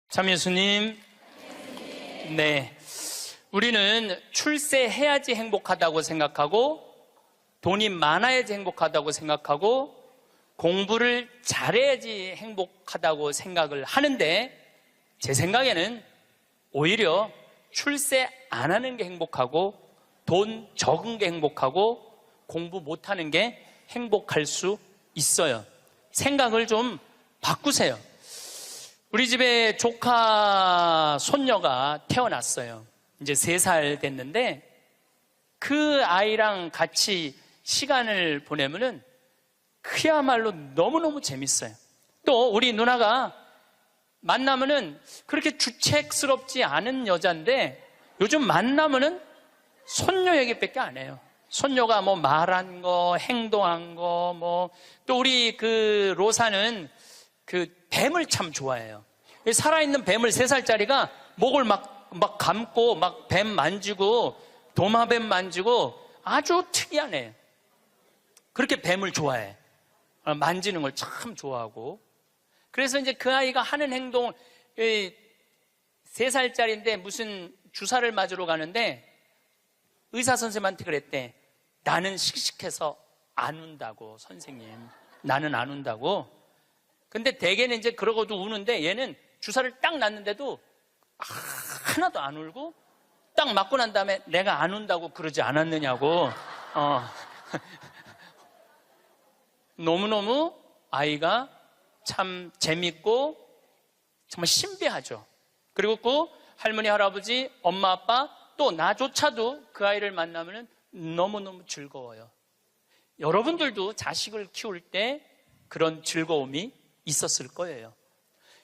참 예수님, 네. 우리는 출세해야지 행복하다고 생각하고, 돈이 많아야지 행복하다고 생각하고, 공부를 잘해야지 행복하다고 생각을 하는데, 제 생각에는 오히려 출세 안 하는 게 행복하고, 돈 적은 게 행복하고, 공부 못하는 게 행복할 수 있어요. 생각을 좀 바꾸세요. 우리 집에 조카 손녀가 태어났어요. 이제 3살 됐는데 그 아이랑 같이 시간을 보내면은 그야말로 너무너무 재밌어요. 또 우리 누나가 만나면은 그렇게 주책스럽지 않은 여자인데 요즘 만나면은 손녀 얘기밖에 안 해요. 손녀가 뭐 말한 거, 행동한 거, 또 우리 그 로사는 그 뱀을 참 좋아해요. 살아있는 뱀을 3살짜리가 목을 막 감고 막 뱀 만지고 도마뱀 만지고 아주 특이한 애. 그렇게 뱀을 좋아해. 만지는 걸 참 좋아하고. 그래서 이제 그 아이가 하는 행동을 3살짜리인데 무슨 주사를 맞으러 가는데 의사 선생님한테 그랬대. 나는 씩씩해서 안 운다고, 선생님. 나는 안 운다고. 근데 대개는 이제 그러고도 우는데 얘는 주사를 딱 놨는데도 하나도 안 울고 딱 맞고 난 다음에 내가 안 운다고 그러지 않았느냐고. 너무너무 아이가 참 재밌고 정말 신비하죠. 그리고 그 할머니, 할아버지, 엄마, 아빠 또 나조차도 그 아이를 만나면 너무너무 즐거워요. 여러분들도 자식을 키울 때 그런 즐거움이 있었을 거예요.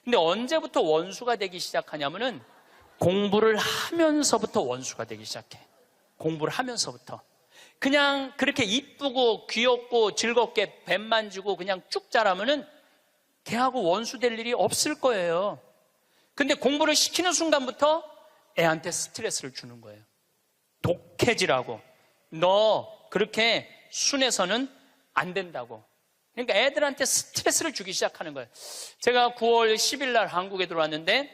근데 언제부터 원수가 되기 시작하냐면은 공부를 하면서부터 원수가 되기 시작해. 공부를 하면서부터. 그냥 그렇게 이쁘고 귀엽고 즐겁게 뱀 만지고 그냥 쭉 자라면은 걔하고 원수 될 일이 없을 거예요. 근데 공부를 시키는 순간부터 애한테 스트레스를 주는 거예요. 독해지라고. 너 그렇게 순해서는 안 된다고. 그러니까 애들한테 스트레스를 주기 시작하는 거예요. 제가 9월 10일 날 한국에 들어왔는데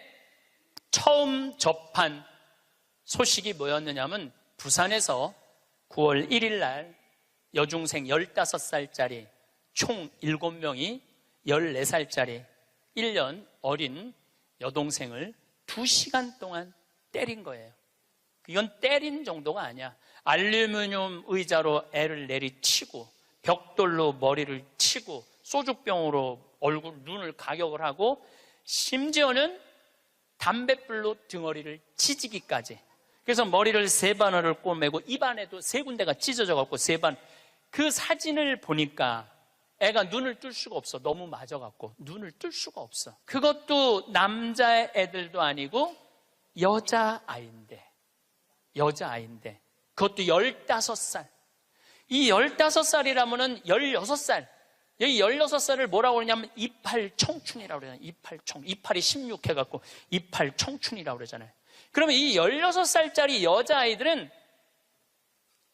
처음 접한 소식이 뭐였느냐면 부산에서 9월 1일 날 여중생 15살짜리 총 7명이 14살짜리 1년 어린 여동생을 2시간 동안 때린 거예요. 이건 때린 정도가 아니야. 알루미늄 의자로 애를 내리치고 벽돌로 머리를 치고 소주병으로 얼굴, 눈을 가격을 하고 심지어는 담뱃불로 등어리를 찢기까지. 그래서 머리를 3바늘을 꼬매고 입안에도 3군데가 찢어져 갖고 3번. 그 사진을 보니까 애가 눈을 뜰 수가 없어. 너무 맞아갖고 눈을 뜰 수가 없어. 그것도 남자 애들도 아니고 여자아이인데 그것도 15살. 이 15살이라면은 16살. 여기 16살을 뭐라고 그러냐면 이팔 청춘이라고 그러잖아요. 이팔이 16 해갖고 이팔 청춘이라고 그러잖아요. 그러면 이 16살짜리 여자아이들은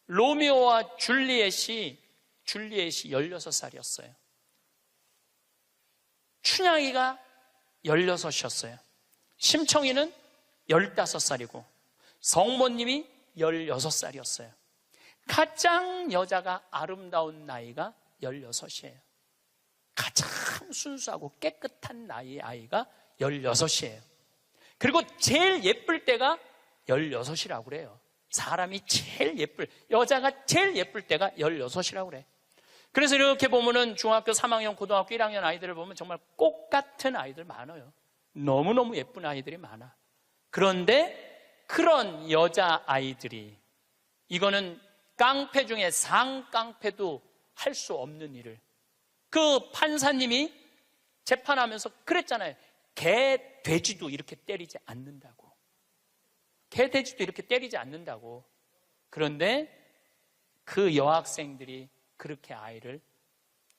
로미오와 줄리엣이 16살이었어요. 춘향이가 16이었어요. 심청이는 15살이고 성모님이 16살이었어요. 가장 여자가 아름다운 나이가 16이에요. 가장 순수하고 깨끗한 나이의 아이가 16이에요. 그리고 제일 예쁠 때가 16이라고 그래요. 사람이 제일 여자가 제일 예쁠 때가 16이라고 그래. 그래서 이렇게 보면은 중학교 3학년, 고등학교 1학년 아이들을 보면 정말 꽃 같은 아이들 많아요. 너무너무 예쁜 아이들이 많아. 그런데 그런 여자아이들이, 이거는 깡패 중에 상깡패도 할 수 없는 일을, 그 판사님이 재판하면서 그랬잖아요. 개, 돼지도 이렇게 때리지 않는다고. 개, 돼지도 이렇게 때리지 않는다고. 그런데 그 여학생들이 그렇게 아이를,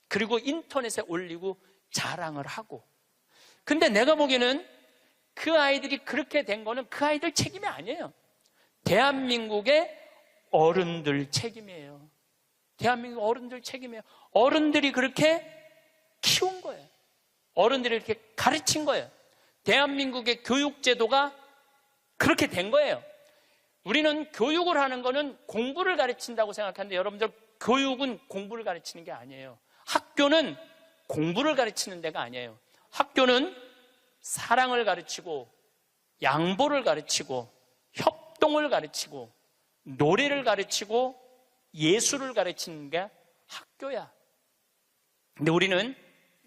그리고 인터넷에 올리고 자랑을 하고. 근데 내가 보기에는 그 아이들이 그렇게 된 거는 그 아이들 책임이 아니에요. 대한민국의 어른들 책임이에요. 대한민국 어른들 책임이에요. 어른들이 그렇게 키운 거예요. 어른들이 이렇게 가르친 거예요. 대한민국의 교육제도가 그렇게 된 거예요. 우리는 교육을 하는 거는 공부를 가르친다고 생각하는데 여러분들, 교육은 공부를 가르치는 게 아니에요. 학교는 공부를 가르치는 데가 아니에요. 학교는 사랑을 가르치고 양보를 가르치고 협동을 가르치고 노래를 가르치고 예술을 가르치는 게 학교야. 근데 우리는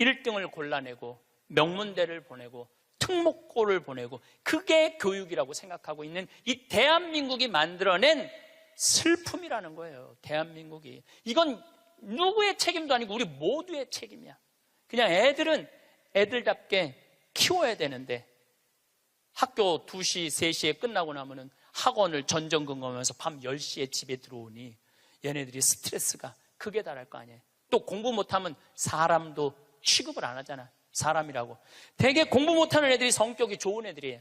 1등을 골라내고 명문대를 보내고 특목고를 보내고 그게 교육이라고 생각하고 있는 이 대한민국이 만들어낸 슬픔이라는 거예요. 대한민국이. 이건 누구의 책임도 아니고 우리 모두의 책임이야. 그냥 애들은 애들답게 키워야 되는데 학교 2시, 3시에 끝나고 나면은 학원을 전전긍긍하면서 밤 10시에 집에 들어오니 얘네들이 스트레스가 극에 달할 거 아니에요. 또 공부 못하면 사람도 취급을 안 하잖아. 사람이라고. 되게 공부 못하는 애들이 성격이 좋은 애들이에요.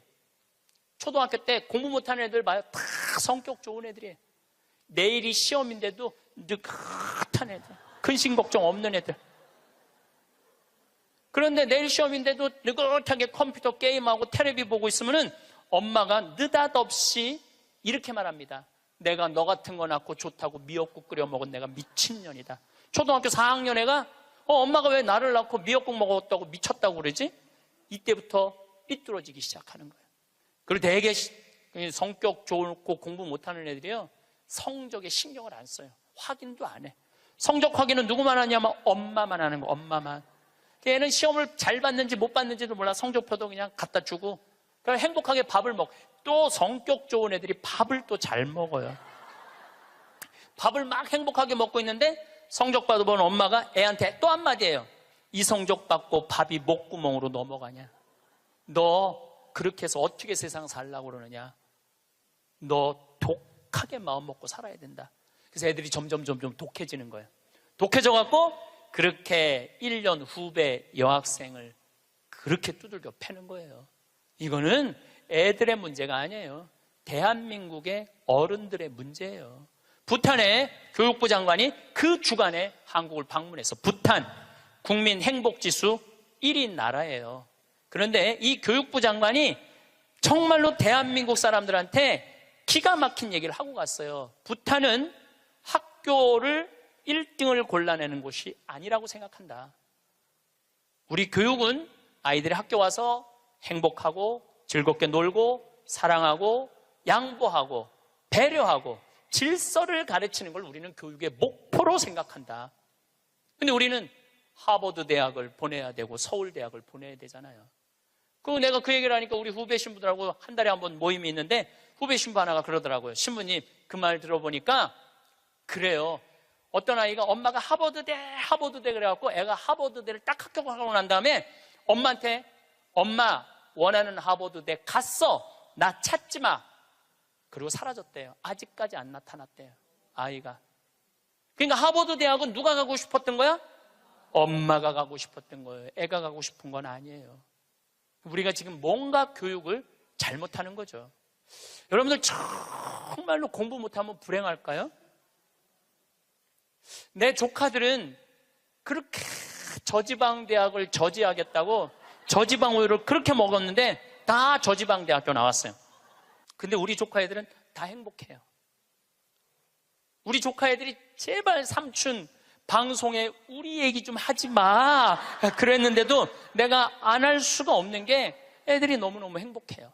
초등학교 때 공부 못하는 애들 봐요. 다 성격 좋은 애들이에요. 내일이 시험인데도 느긋한 애들, 근심 걱정 없는 애들. 그런데 내일 시험인데도 느긋하게 컴퓨터 게임하고 텔레비 보고 있으면은 엄마가 느닷없이 이렇게 말합니다. 내가 너 같은 거 낳고 좋다고 미역국 끓여 먹은 내가 미친년이다. 초등학교 4학년 애가 엄마가 왜 나를 낳고 미역국 먹었다고 미쳤다고 그러지? 이때부터 삐뚤어지기 시작하는 거예요. 그리고 되게 성격 좋고 공부 못하는 애들이요, 성적에 신경을 안 써요. 확인도 안 해. 성적 확인은 누구만 하냐면 엄마만 하는 거. 엄마만. 걔는 시험을 잘 봤는지 못 봤는지도 몰라. 성적표도 그냥 갖다 주고 그냥 행복하게 밥을 먹고. 또 성격 좋은 애들이 밥을 또 잘 먹어요. 밥을 막 행복하게 먹고 있는데 성적 받아본 엄마가 애한테 또 한마디예요. 이 성적 받고 밥이 목구멍으로 넘어가냐? 너 그렇게 해서 어떻게 세상 살라고 그러느냐? 너 독하게 마음 먹고 살아야 된다. 그래서 애들이 점점 독해지는 거예요. 독해져 갖고 그렇게 1년 후배 여학생을 그렇게 두들겨 패는 거예요. 이거는 애들의 문제가 아니에요. 대한민국의 어른들의 문제예요. 부탄의 교육부 장관이 그 주간에 한국을 방문해서 부탄 국민 행복지수 1위 나라예요. 그런데 이 교육부 장관이 정말로 대한민국 사람들한테 기가 막힌 얘기를 하고 갔어요. 부탄은 학교를 1등을 골라내는 곳이 아니라고 생각한다. 우리 교육은 아이들이 학교 와서 행복하고 즐겁게 놀고 사랑하고 양보하고 배려하고 질서를 가르치는 걸 우리는 교육의 목표로 생각한다. 근데 우리는 하버드 대학을 보내야 되고 서울 대학을 보내야 되잖아요. 내가 그 얘기를 하니까 우리 후배 신부들하고 한 달에 한 번 모임이 있는데 후배 신부 하나가 그러더라고요. 신부님, 그 말 들어보니까 그래요. 어떤 아이가 엄마가 하버드대 그래갖고 애가 하버드대를 딱 합격하고 난 다음에 엄마한테 엄마 원하는 하버드대 갔어. 나 찾지 마. 그리고 사라졌대요. 아직까지 안 나타났대요. 아이가. 그러니까 하버드 대학은 누가 가고 싶었던 거야? 엄마가 가고 싶었던 거예요. 애가 가고 싶은 건 아니에요. 우리가 지금 뭔가 교육을 잘못하는 거죠. 여러분들 정말로 공부 못하면 불행할까요? 내 조카들은 그렇게 저지방 대학을 저지하겠다고 저지방 우유를 그렇게 먹었는데 다 저지방 대학교 나왔어요. 근데 우리 조카 애들은 다 행복해요. 우리 조카 애들이 제발 삼촌 방송에 우리 얘기 좀 하지 마 그랬는데도 내가 안 할 수가 없는 게 애들이 너무너무 행복해요.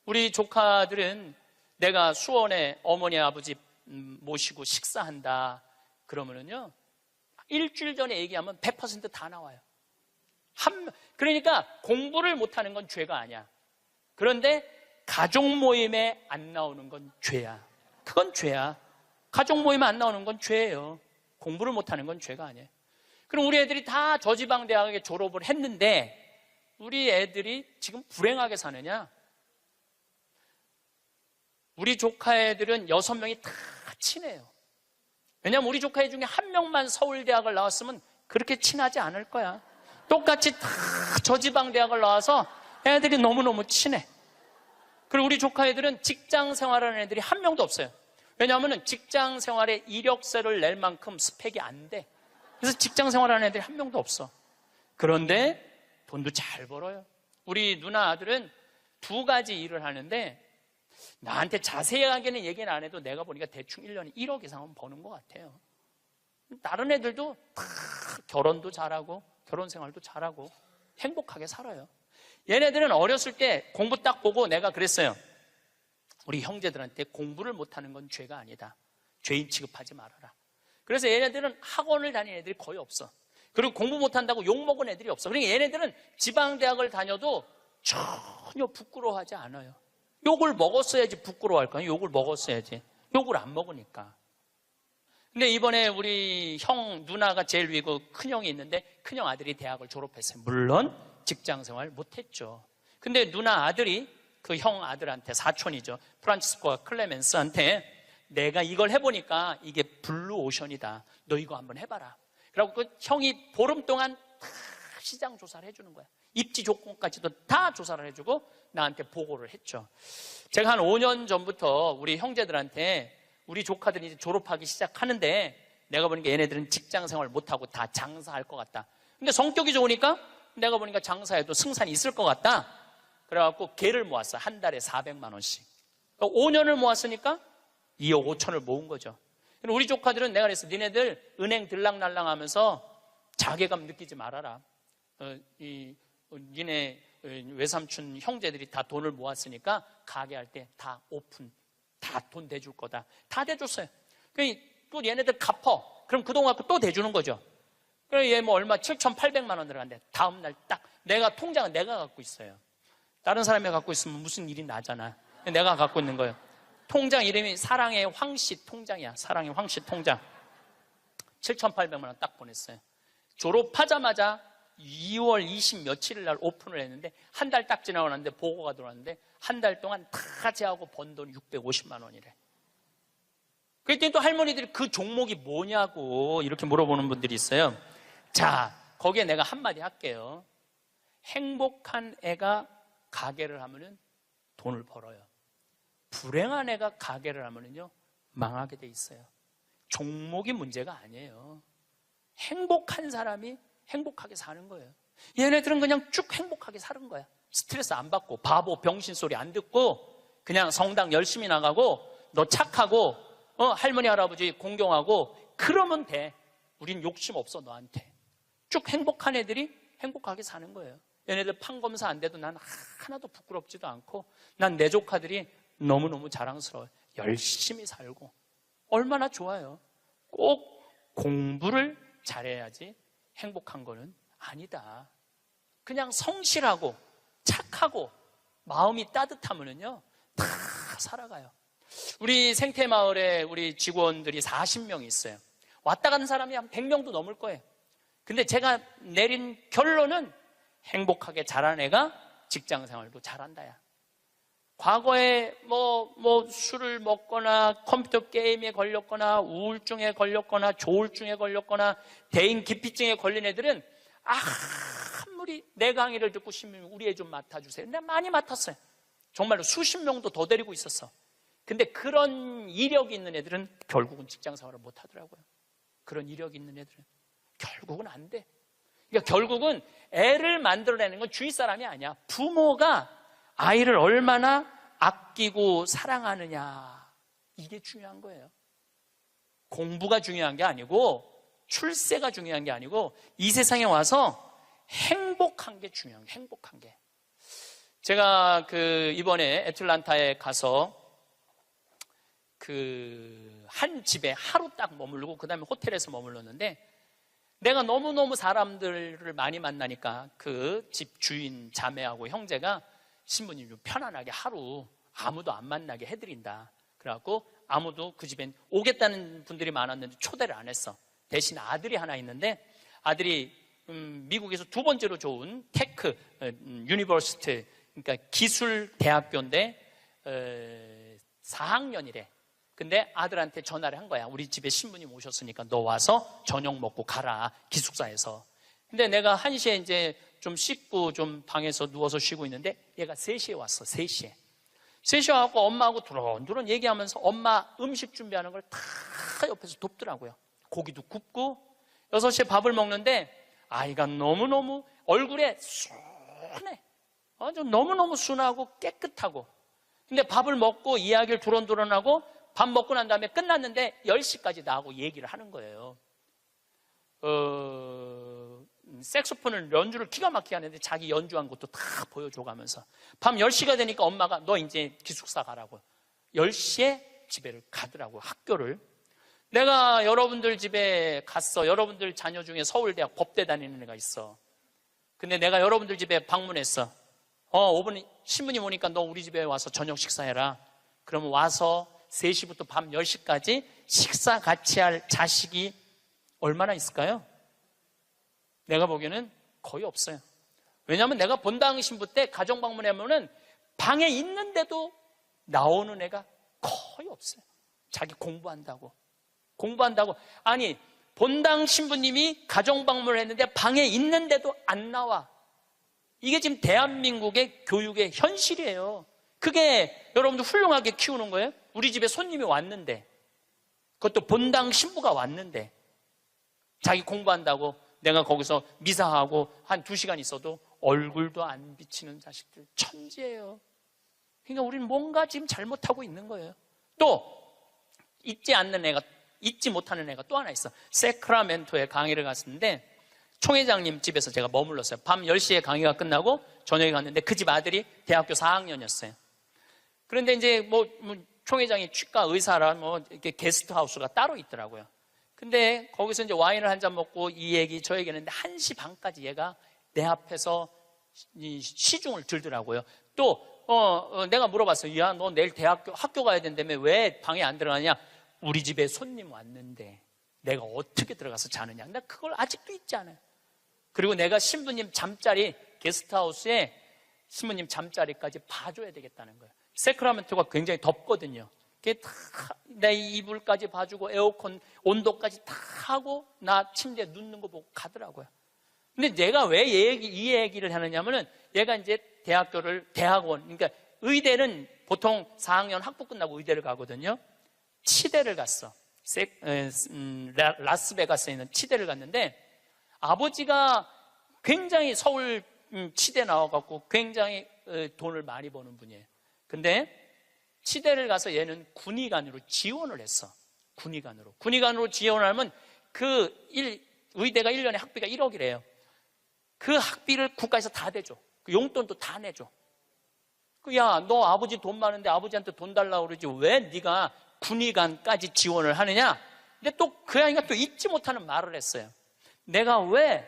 우리 조카들은 내가 수원에 어머니 아버지 모시고 식사한다 그러면은요, 일주일 전에 얘기하면 100% 다 나와요. 그러니까 공부를 못하는 건 죄가 아니야. 그런데 가족 모임에 안 나오는 건 죄야. 그건 죄야. 가족 모임에 안 나오는 건 죄예요. 공부를 못하는 건 죄가 아니에요. 그럼 우리 애들이 다 저지방 대학에 졸업을 했는데 우리 애들이 지금 불행하게 사느냐? 우리 조카 애들은 6명이 다 친해요. 왜냐하면 우리 조카 애 중에 한 명만 서울대학을 나왔으면 그렇게 친하지 않을 거야. 똑같이 다 저지방 대학을 나와서 애들이 너무너무 친해. 그리고 우리 조카 애들은 직장 생활하는 애들이 한 명도 없어요. 왜냐하면 직장 생활에 이력서를 낼 만큼 스펙이 안 돼. 그래서 직장 생활하는 애들이 한 명도 없어. 그런데 돈도 잘 벌어요. 우리 누나 아들은 두 가지 일을 하는데 나한테 자세하게는 얘기는 안 해도 내가 보니까 대충 1년에 1억 이상은 버는 것 같아요. 다른 애들도 다 결혼도 잘하고 결혼 생활도 잘하고 행복하게 살아요. 얘네들은 어렸을 때 공부 딱 보고 내가 그랬어요. 우리 형제들한테 공부를 못하는 건 죄가 아니다. 죄인 취급하지 말아라. 그래서 얘네들은 학원을 다니는 애들이 거의 없어. 그리고 공부 못한다고 욕먹은 애들이 없어. 그러니까 얘네들은 지방대학을 다녀도 전혀 부끄러워하지 않아요. 욕을 먹었어야지 부끄러워할까요? 욕을 먹었어야지. 욕을 안 먹으니까. 근데 이번에 우리 형 누나가 제일 위고 큰형이 있는데 큰형 아들이 대학을 졸업했어요. 물론 직장생활 못했죠. 근데 누나 아들이 그 형 아들한테, 사촌이죠, 프란치스코와 클레멘스한테 내가 이걸 해보니까 이게 블루오션이다. 너 이거 한번 해봐라. 그리고 그 형이 보름 동안 다 시장 조사를 해주는 거야. 입지 조건까지도 다 조사를 해주고 나한테 보고를 했죠. 제가 한 5년 전부터 우리 형제들한테 우리 조카들이 이제 졸업하기 시작하는데 내가 보니까 얘네들은 직장 생활 못하고 다 장사할 것 같다. 근데 성격이 좋으니까 내가 보니까 장사해도 승산이 있을 것 같다. 그래갖고 개를 모았어. 한 달에 400만 원씩. 5년을 모았으니까 2억 5천을 모은 거죠. 우리 조카들은 내가 그랬어. 니네들 은행 들락날락 하면서 자괴감 느끼지 말아라. 니네 외삼촌 형제들이 다 돈을 모았으니까 가게 할 때 다 오픈, 다 돈 대줄 거다. 다 대줬어요. 또 얘네들 갚어. 그럼 그동안 또 대주는 거죠. 그래 얘 뭐 얼마 7,800만 원 들어간대. 다음 날 딱 내가 통장은 내가 갖고 있어요. 다른 사람이 갖고 있으면 무슨 일이 나잖아. 내가 갖고 있는 거예요. 통장 이름이 사랑의 황씨 통장이야. 사랑의 황씨 통장. 7,800만 원 딱 보냈어요. 졸업하자마자 2월 20 며칠 날 오픈을 했는데 한 달 딱 지나고 났는데 보고가 들어왔는데 한 달 동안 다 제하고 번 돈 650만 원이래. 그랬더니 또 할머니들이 그 종목이 뭐냐고 이렇게 물어보는 분들이 있어요. 자, 거기에 내가 한마디 할게요. 행복한 애가 가게를 하면은 돈을 벌어요. 불행한 애가 가게를 하면은요 망하게 돼 있어요. 종목이 문제가 아니에요. 행복한 사람이 행복하게 사는 거예요. 얘네들은 그냥 쭉 행복하게 사는 거야. 스트레스 안 받고 바보 병신 소리 안 듣고 그냥 성당 열심히 나가고 너 착하고 할머니 할아버지 공경하고 그러면 돼. 우린 욕심 없어 너한테. 쭉 행복한 애들이 행복하게 사는 거예요. 얘네들 판검사 안 돼도 난 하나도 부끄럽지도 않고 난 내 조카들이 너무너무 자랑스러워요. 열심히 살고 얼마나 좋아요. 꼭 공부를 잘해야지 행복한 거는 아니다. 그냥 성실하고 착하고 마음이 따뜻하면요 다 살아가요. 우리 생태마을에 우리 직원들이 40명이 있어요. 왔다 가는 사람이 한 100명도 넘을 거예요. 근데 제가 내린 결론은 행복하게 자란 애가 직장 생활도 잘한다야. 과거에 뭐 술을 먹거나 컴퓨터 게임에 걸렸거나 우울증에 걸렸거나 조울증에 걸렸거나 대인 기피증에 걸린 애들은 아무리 내 강의를 듣고 싶으면 우리 애 좀 맡아주세요. 내가 많이 맡았어요. 정말로 수십 명도 더 데리고 있었어. 근데 그런 이력이 있는 애들은 결국은 직장 생활을 못 하더라고요. 그런 이력이 있는 애들은 결국은 안 돼. 그러니까 결국은 애를 만들어내는 건 주위 사람이 아니야. 부모가 아이를 얼마나 아끼고 사랑하느냐, 이게 중요한 거예요. 공부가 중요한 게 아니고 출세가 중요한 게 아니고 이 세상에 와서 행복한 게 중요한 거예요. 행복한 게. 제가 이번에 애틀란타에 가서 한 집에 하루 딱 머무르고 그 다음에 호텔에서 머물렀는데 내가 너무너무 사람들을 많이 만나니까 그 집 주인 자매하고 형제가 신부님 좀 편안하게 하루 아무도 안 만나게 해드린다. 그래갖고 아무도 그 집엔 오겠다는 분들이 많았는데 초대를 안 했어. 대신 아들이 하나 있는데 아들이 미국에서 두 번째로 좋은 테크 유니버시티, 그러니까 기술 대학교인데 4학년이래. 근데 아들한테 전화를 한 거야. 우리 집에 신부님 오셨으니까 너 와서 저녁 먹고 가라, 기숙사에서. 근데 내가 1시에 이제 좀 씻고 좀 방에서 누워서 쉬고 있는데 얘가 3시에 왔어. 3시에 와갖고 엄마하고 두런두런 얘기하면서 엄마 음식 준비하는 걸 다 옆에서 돕더라고요. 고기도 굽고 6시에 밥을 먹는데 아이가 너무너무 얼굴에 순해. 아주 너무너무 순하고 깨끗하고. 근데 밥을 먹고 이야기를 두런두런하고 밥 먹고 난 다음에 끝났는데 10시까지 나하고 얘기를 하는 거예요. 색소폰을 연주를 기가 막히게 하는데 자기 연주한 것도 다 보여줘가면서 밤 10시가 되니까 엄마가 너 이제 기숙사 가라고 10시에 집에를 가더라고. 학교를. 내가 여러분들 집에 갔어. 여러분들 자녀 중에 서울대학 법대 다니는 애가 있어. 근데 내가 여러분들 집에 방문했어. 5분 신부님 오니까 너 우리 집에 와서 저녁 식사해라. 그러면 와서 3시부터 밤 10시까지 식사 같이 할 자식이 얼마나 있을까요? 내가 보기에는 거의 없어요. 왜냐하면 내가 본당 신부 때 가정 방문하면은 방에 있는데도 나오는 애가 거의 없어요. 자기 공부한다고. 아니 본당 신부님이 가정 방문을 했는데 방에 있는데도 안 나와. 이게 지금 대한민국의 교육의 현실이에요. 그게 여러분들 훌륭하게 키우는 거예요? 우리 집에 손님이 왔는데, 그것도 본당 신부가 왔는데 자기 공부한다고 내가 거기서 미사하고 한 2시간 있어도 얼굴도 안 비치는 자식들 천지예요. 그러니까 우리는 뭔가 지금 잘못하고 있는 거예요. 또 잊지 못하는 애가 또 하나 있어. 세크라멘토에 강의를 갔었는데 총회장님 집에서 제가 머물렀어요. 밤 10시에 강의가 끝나고 저녁에 갔는데 그 집 아들이 대학교 4학년이었어요. 그런데 이제 총회장이 치과 의사라 이렇게 게스트하우스가 따로 있더라고요. 근데 거기서 이제 와인을 한 잔 먹고 이 얘기 저 얘기 했는데 1시 반까지 얘가 내 앞에서 시중을 들더라고요. 또 내가 물어봤어요. 야, 너 내일 학교 가야 된다며 왜 방에 안 들어가냐? 우리 집에 손님 왔는데 내가 어떻게 들어가서 자느냐? 나 그걸 아직도 잊지 않아요. 그리고 내가 신부님 잠자리 게스트하우스에 신부님 잠자리까지 봐줘야 되겠다는 거예요. 세크라멘토가 굉장히 덥거든요. 내 이불까지 봐주고 에어컨 온도까지 다 하고 나 침대에 눕는 거 보고 가더라고요. 근데 내가 왜 이 얘기를 하느냐면은 얘가 이제 대학원, 그러니까 의대는 보통 4학년 학부 끝나고 의대를 가거든요. 치대를 갔어. 라스베가스에 있는 치대를 갔는데 아버지가 굉장히 서울 치대 나와갖고 굉장히 돈을 많이 버는 분이에요. 근데 치대를 가서 얘는 군의관으로 지원을 했어. 군의관으로 지원을 하면 의대가 1년에 학비가 1억이래요. 그 학비를 국가에서 다 대줘. 그 용돈도 다 내줘. 야, 너 아버지 돈 많은데 아버지한테 돈 달라고 그러지 왜 네가 군의관까지 지원을 하느냐? 근데 또 그 아이가 또 잊지 못하는 말을 했어요. 내가 왜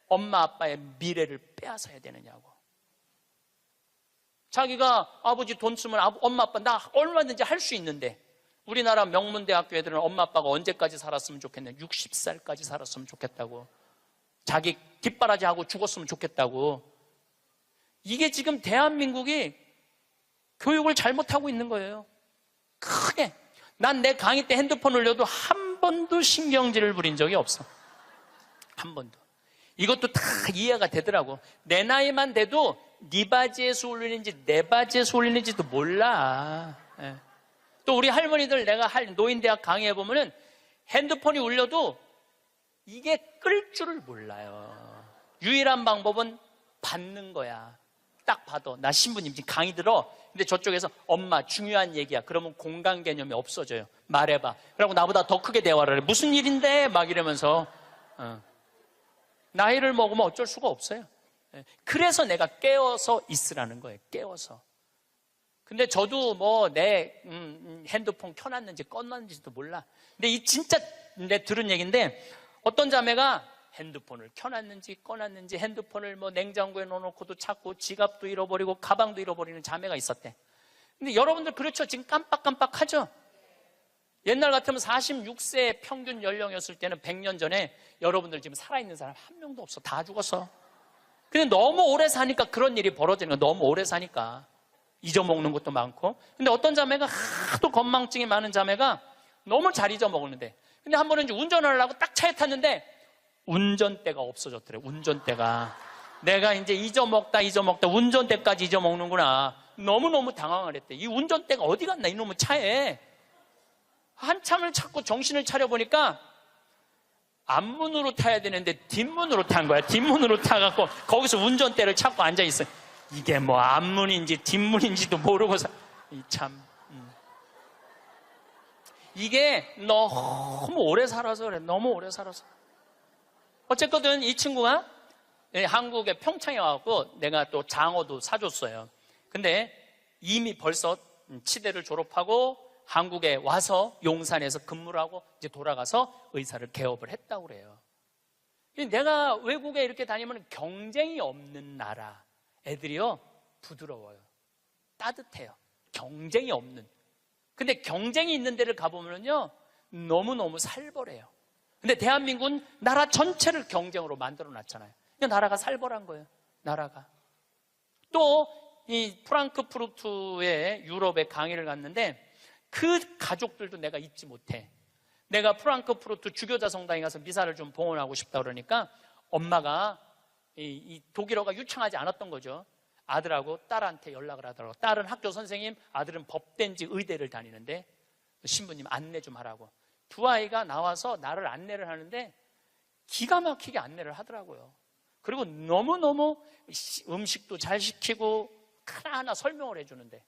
엄마 아빠의 미래를 빼앗아야 되느냐고. 자기가 아버지 돈 쓰면 엄마 아빠 나 얼마든지 할 수 있는데 우리나라 명문대학교 애들은 엄마 아빠가 언제까지 살았으면 좋겠냐? 60살까지 살았으면 좋겠다고. 자기 뒷바라지하고 죽었으면 좋겠다고. 이게 지금 대한민국이 교육을 잘못하고 있는 거예요. 크게. 난 내 강의 때 핸드폰 올려도 한 번도 신경질을 부린 적이 없어. 한 번도. 이것도 다 이해가 되더라고. 내 나이만 돼도 네 바지에서 올리는지 내 바지에서 올리는지도 몰라. 예. 또 우리 할머니들 내가 노인대학 강의해보면은 핸드폰이 울려도 이게 끌 줄을 몰라요. 유일한 방법은 받는 거야. 딱 봐도 나 신부님 지금 강의 들어. 근데 저쪽에서 엄마 중요한 얘기야. 그러면 공간 개념이 없어져요. 말해봐. 그러고 나보다 더 크게 대화를 해. 무슨 일인데? 막 이러면서 나이를 먹으면 어쩔 수가 없어요. 그래서 내가 깨워서 있으라는 거예요. 깨워서. 근데 저도 내 핸드폰 켜놨는지 꺼놨는지도 몰라. 근데 이 진짜 내 들은 얘기인데 어떤 자매가 핸드폰을 켜놨는지 꺼놨는지 핸드폰을 냉장고에 넣어놓고도 찾고 지갑도 잃어버리고 가방도 잃어버리는 자매가 있었대. 근데 여러분들 그렇죠? 지금 깜빡깜빡하죠? 옛날 같으면 46세 평균 연령이었을 때는 100년 전에 여러분들 지금 살아있는 사람 한 명도 없어. 다 죽었어. 근데 너무 오래 사니까 그런 일이 벌어지는 거야. 너무 오래 사니까. 잊어먹는 것도 많고. 근데 어떤 자매가 하도 건망증이 많은 자매가 너무 잘 잊어먹었는데 근데 한 번은 이제 운전을 하려고 딱 차에 탔는데 운전대가 없어졌더래. 운전대가. 내가 이제 잊어먹다 운전대까지 잊어먹는구나. 너무너무 당황을 했대. 이 운전대가 어디 갔나 이놈의 차에. 한참을 찾고 정신을 차려보니까 앞문으로 타야 되는데 뒷문으로 탄 거야. 뒷문으로 타갖고 거기서 운전대를 찾고 앉아있어. 이게 뭐 앞문인지 뒷문인지도 모르고 참 이게 너무 오래 살아서 그래. 너무 오래 살아서. 어쨌거든 이 친구가 한국의 평창에 와갖고 내가 또 장어도 사줬어요. 근데 이미 벌써 치대를 졸업하고 한국에 와서 용산에서 근무를 하고 이제 돌아가서 의사를 개업을 했다고 그래요. 내가 외국에 이렇게 다니면 경쟁이 없는 나라 애들이요 부드러워요. 따뜻해요. 경쟁이 없는. 근데 경쟁이 있는 데를 가보면요 너무너무 살벌해요. 근데 대한민국은 나라 전체를 경쟁으로 만들어 놨잖아요. 나라가 살벌한 거예요. 나라가. 또 이 프랑크푸르트에 유럽에 강의를 갔는데 그 가족들도 내가 잊지 못해. 내가 프랑크푸르트 주교자 성당에 가서 미사를 좀 봉헌하고 싶다 그러니까 엄마가 이 독일어가 유창하지 않았던 거죠. 아들하고 딸한테 연락을 하더라고. 딸은 학교 선생님, 아들은 법대인지 의대를 다니는데 신부님 안내 좀 하라고. 두 아이가 나와서 나를 안내를 하는데 기가 막히게 안내를 하더라고요. 그리고 너무너무 음식도 잘 시키고 하나하나 설명을 해주는데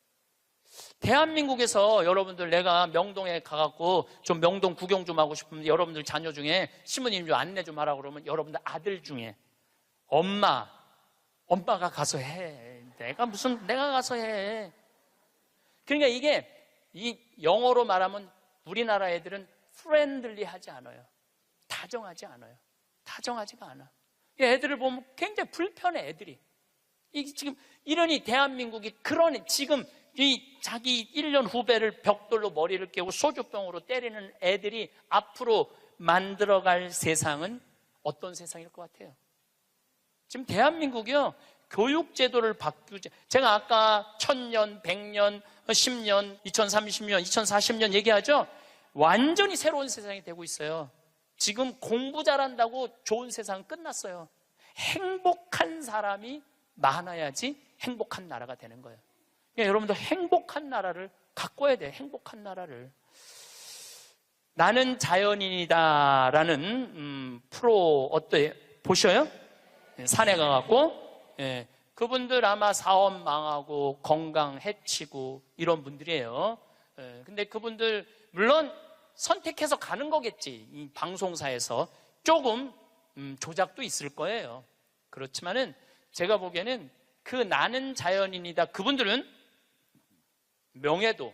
대한민국에서 여러분들 내가 명동에 가갖고 좀 명동 구경 좀 하고 싶으면 여러분들 자녀 중에 신부님 좀 안내 좀 하라고 그러면 여러분들 아들 중에 엄마가 가서 해. 내가 가서 해. 그러니까 이게 이 영어로 말하면 우리나라 애들은 프렌들리하지 않아요. 다정하지 않아요. 다정하지가 않아. 애들을 보면 굉장히 불편해. 애들이 지금 이러니 대한민국이 그런 지금 이 자기 1년 후배를 벽돌로 머리를 깨고 소주병으로 때리는 애들이 앞으로 만들어갈 세상은 어떤 세상일 것 같아요? 지금 대한민국이요 교육제도를 바꾸지. 제가 아까 1000년, 100년, 10년, 2030년, 2040년 얘기하죠. 완전히 새로운 세상이 되고 있어요. 지금 공부 잘한다고 좋은 세상은 끝났어요. 행복한 사람이 많아야지 행복한 나라가 되는 거예요. 그러니까 여러분도 행복한 나라를 가꿔야 돼요. 행복한 나라를. 나는 자연인이다 라는 프로 어때요? 보셔요? 산에 가갖고 그분들 아마 사업 망하고 건강 해치고 이런 분들이에요. 근데 그분들 물론 선택해서 가는 거겠지. 이 방송사에서 조금 조작도 있을 거예요. 그렇지만은 제가 보기에는 그 나는 자연인이다 그분들은 명예도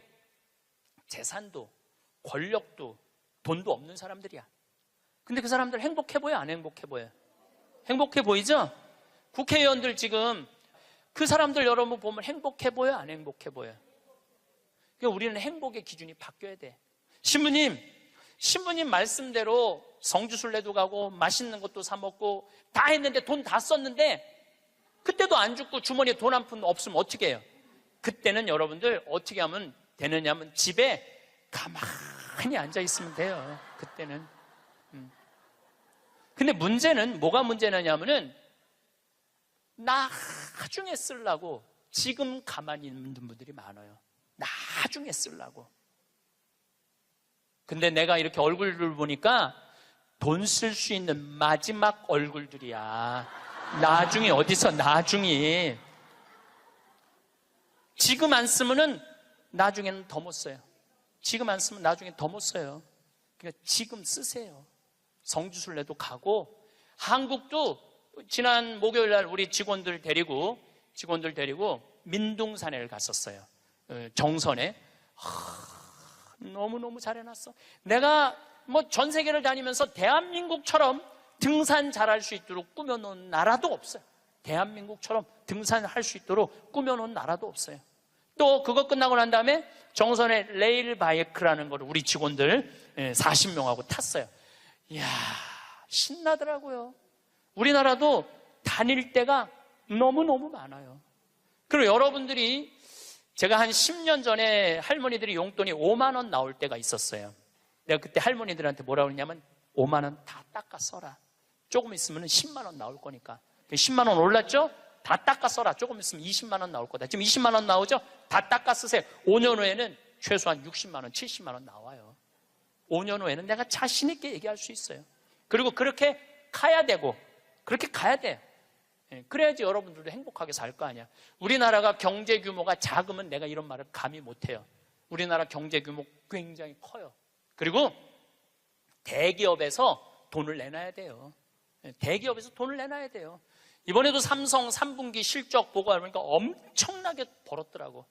재산도 권력도 돈도 없는 사람들이야. 근데 그 사람들 행복해 보여? 안 행복해 보여? 행복해 보이죠? 국회의원들 지금 그 사람들 여러분 보면 행복해 보여? 안 행복해 보여? 그러니까 우리는 행복의 기준이 바뀌어야 돼. 신부님 말씀대로 성주순례도 가고 맛있는 것도 사 먹고 다 했는데 돈 다 썼는데 그때도 안 죽고 주머니에 돈 한 푼 없으면 어떻게 해요? 그때는 여러분들 어떻게 하면 되느냐면 집에 가만히 앉아 있으면 돼요. 그때는. 근데 문제는 뭐가 문제냐면은 나중에 쓰려고 지금 가만히 있는 분들이 많아요. 나중에 쓰려고. 근데 내가 이렇게 얼굴들 보니까 돈 쓸 수 있는 마지막 얼굴들이야. 나중에 어디서 나중에. 지금 안 쓰면은 나중에는 더 못 써요. 지금 안 쓰면 나중에 더 못 써요. 그러니까 지금 쓰세요. 성주순례도 가고 한국도 지난 목요일 날 우리 직원들 데리고 민둥산에를 갔었어요. 정선에. 너무너무 잘 해놨어. 내가 뭐 전 세계를 다니면서 대한민국처럼 등산 잘할 수 있도록 꾸며놓은 나라도 없어요. 대한민국처럼 등산할 수 있도록 꾸며놓은 나라도 없어요. 또 그거 끝나고 난 다음에 정선에 레일 바이크라는 걸 우리 직원들 40명하고 탔어요. 이야, 신나더라고요. 우리나라도 다닐 때가 너무너무 많아요. 그리고 여러분들이 제가 한 10년 전에 할머니들이 용돈이 5만 원 나올 때가 있었어요. 내가 그때 할머니들한테 뭐라고 그러냐면 5만 원 다 닦아 써라. 조금 있으면 10만 원 나올 거니까. 10만 원 올랐죠? 다 닦아 써라. 조금 있으면 20만 원 나올 거다. 지금 20만 원 나오죠? 다 닦아 쓰세요. 5년 후에는 최소한 60만 원, 70만 원 나와요. 5년 후에는 내가 자신 있게 얘기할 수 있어요. 그리고 그렇게 가야 되고 그렇게 가야 돼요. 그래야지 여러분들도 행복하게 살 거 아니야. 우리나라가 경제 규모가 작으면 내가 이런 말을 감히 못해요. 우리나라 경제 규모 굉장히 커요. 그리고 대기업에서 돈을 내놔야 돼요. 대기업에서 돈을 내놔야 돼요. 이번에도 삼성 3분기 실적 보고 보니까 엄청나게 벌었더라고.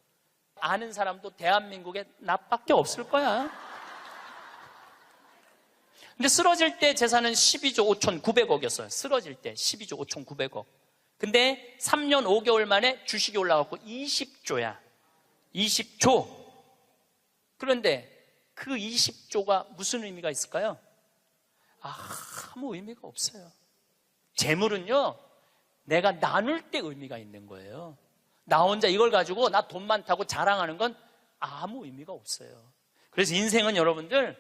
아는 사람도 대한민국에 나밖에 없을 거야. 근데 쓰러질 때 재산은 12조 5,900억이었어요. 쓰러질 때 12조 5,900억. 근데 3년 5개월 만에 주식이 올라갔고 20조야. 20조. 그런데 그 20조가 무슨 의미가 있을까요? 아무 의미가 없어요. 재물은요, 내가 나눌 때 의미가 있는 거예요. 나 혼자 이걸 가지고 나 돈 많다고 자랑하는 건 아무 의미가 없어요. 그래서 인생은 여러분들,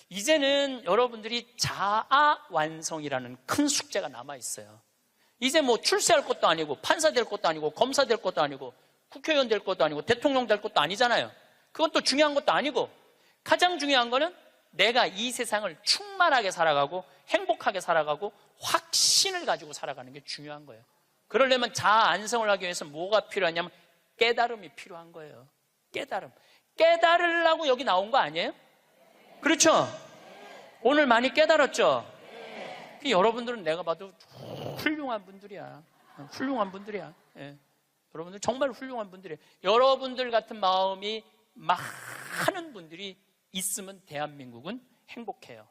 이제는 여러분들이 자아 완성이라는 큰 숙제가 남아있어요. 이제 뭐 출세할 것도 아니고 판사 될 것도 아니고 검사 될 것도 아니고 국회의원 될 것도 아니고 대통령 될 것도 아니잖아요. 그건 또 중요한 것도 아니고 가장 중요한 거는 내가 이 세상을 충만하게 살아가고 행복하게 살아가고 확신을 가지고 살아가는 게 중요한 거예요. 그러려면 자아 안성을 하기 위해서 뭐가 필요하냐면 깨달음이 필요한 거예요. 깨달음. 깨달으려고 여기 나온 거 아니에요? 그렇죠? 오늘 많이 깨달았죠? 여러분들은 내가 봐도 훌륭한 분들이야. 훌륭한 분들이야. 예. 여러분들 정말 훌륭한 분들이에요. 여러분들 같은 마음이 많은 분들이 있으면 대한민국은 행복해요.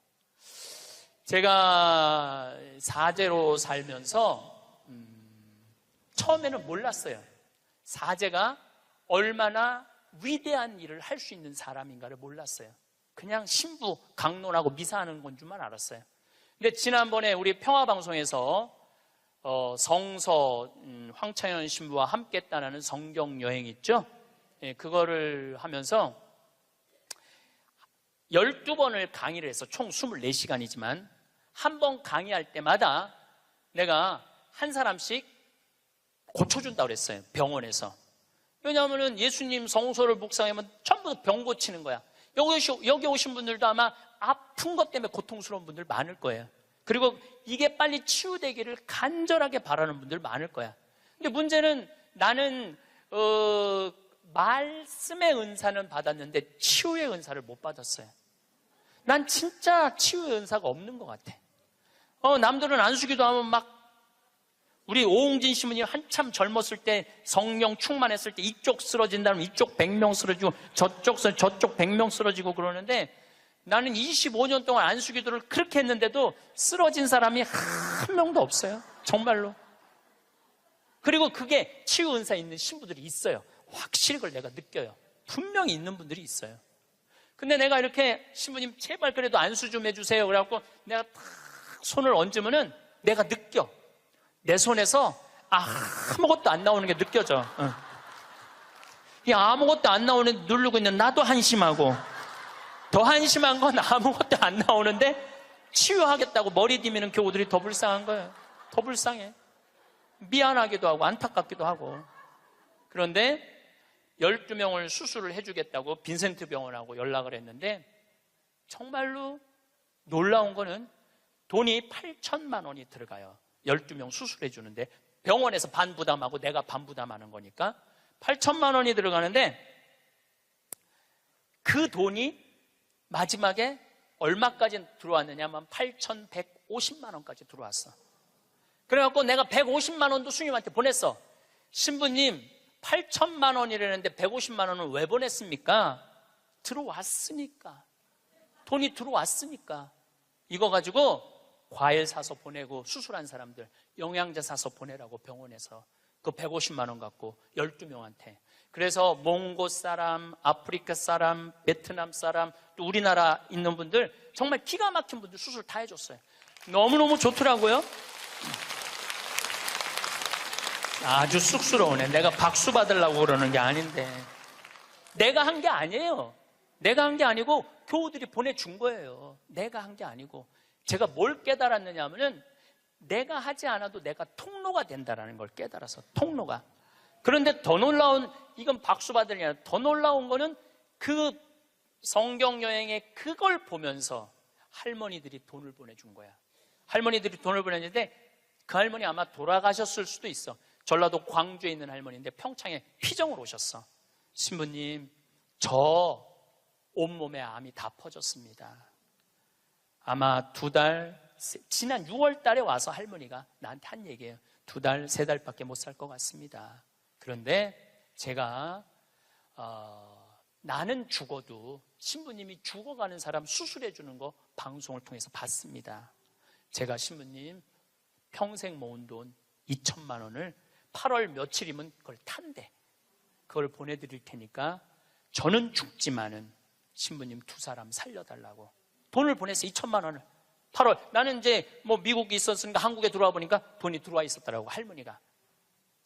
제가 사제로 살면서 처음에는 몰랐어요. 사제가 얼마나 위대한 일을 할 수 있는 사람인가를 몰랐어요. 그냥 신부 강론하고 미사하는 건 줄만 알았어요. 근데 지난번에 우리 평화방송에서 성서 황창현 신부와 함께 했다는 성경 여행 있죠? 예, 그거를 하면서 12번을 강의를 해서 총 24시간이지만 한 번 강의할 때마다 내가 한 사람씩 고쳐준다고 그랬어요. 병원에서. 왜냐하면 예수님 성서를 묵상하면 전부 병 고치는 거야. 여기 오신 분들도 아마 아픈 것 때문에 고통스러운 분들 많을 거예요. 그리고 이게 빨리 치유되기를 간절하게 바라는 분들 많을 거야. 근데 문제는 나는 말씀의 은사는 받았는데 치유의 은사를 못 받았어요. 난 진짜 치유의 은사가 없는 것 같아. 남들은 안수기도 하면 막 우리 오홍진 신부님 한참 젊었을 때 성령 충만했을 때 이쪽 쓰러진다면 이쪽 100명 쓰러지고 저쪽 100명 쓰러지고 그러는데 나는 25년 동안 안수기도를 그렇게 했는데도 쓰러진 사람이 한 명도 없어요. 정말로. 그리고 그게 치유 은사 있는 신부들이 있어요. 확실히 그걸 내가 느껴요. 분명히 있는 분들이 있어요. 근데 내가 이렇게 신부님 제발 그래도 안수 좀 해주세요. 그래갖고 내가 탁 손을 얹으면은 내가 느껴. 내 손에서 아무것도 안 나오는 게 느껴져. 이 아무것도 안 나오는 누르고 있는 나도 한심하고 더 한심한 건 아무것도 안 나오는데 치유하겠다고 머리 디미는 교우들이 더 불쌍한 거예요. 더 불쌍해. 미안하기도 하고 안타깝기도 하고. 그런데 12명을 수술을 해주겠다고 빈센트 병원하고 연락을 했는데 정말로 놀라운 거는 돈이 8천만 원이 들어가요. 12명 수술해 주는데 병원에서 반 부담하고 내가 반 부담하는 거니까 8천만 원이 들어가는데 그 돈이 마지막에 얼마까지 들어왔느냐면 8,150만 원까지 들어왔어. 그래갖고 내가 150만 원도 스님한테 보냈어. 신부님 8천만 원이라는데 150만 원은 왜 보냈습니까? 들어왔으니까. 돈이 들어왔으니까. 이거 가지고 과일 사서 보내고 수술한 사람들 영양제 사서 보내라고 병원에서 그 150만 원 갖고 12명한테. 그래서 몽고 사람, 아프리카 사람, 베트남 사람, 또 우리나라 있는 분들 정말 기가 막힌 분들 수술 다 해줬어요. 너무너무 좋더라고요. 아주 쑥스러우네. 내가 박수 받으려고 그러는 게 아닌데. 내가 한 게 아니에요. 내가 한 게 아니고 교우들이 보내준 거예요. 내가 한 게 아니고. 제가 뭘 깨달았느냐 하면은 내가 하지 않아도 내가 통로가 된다는 걸 깨달아서. 통로가. 그런데 더 놀라운, 이건 박수 받으려니 아니라 더 놀라운 거는 그 성경 여행에 그걸 보면서 할머니들이 돈을 보내준 거야. 할머니들이 돈을 보냈는데 그 할머니 아마 돌아가셨을 수도 있어. 전라도 광주에 있는 할머니인데 평창에 피정을 오셨어. 신부님, 저 온몸에 암이 다 퍼졌습니다. 아마 2달, 지난 6월 달에 와서 할머니가 나한테 한 얘기예요. 2달, 3달밖에 못 살 것 같습니다. 그런데 제가 나는 죽어도 신부님이 죽어가는 사람 수술해 주는 거 방송을 통해서 봤습니다. 제가 신부님 평생 모은 돈 2천만 원을 8월 며칠이면 그걸 탄대. 그걸 보내드릴 테니까 저는 죽지만은 신부님 2사람 살려달라고 돈을 보냈어. 2천만 원을 8월. 나는 이제 뭐 미국에 있었으니까 한국에 들어와 보니까 돈이 들어와 있었더라고, 할머니가.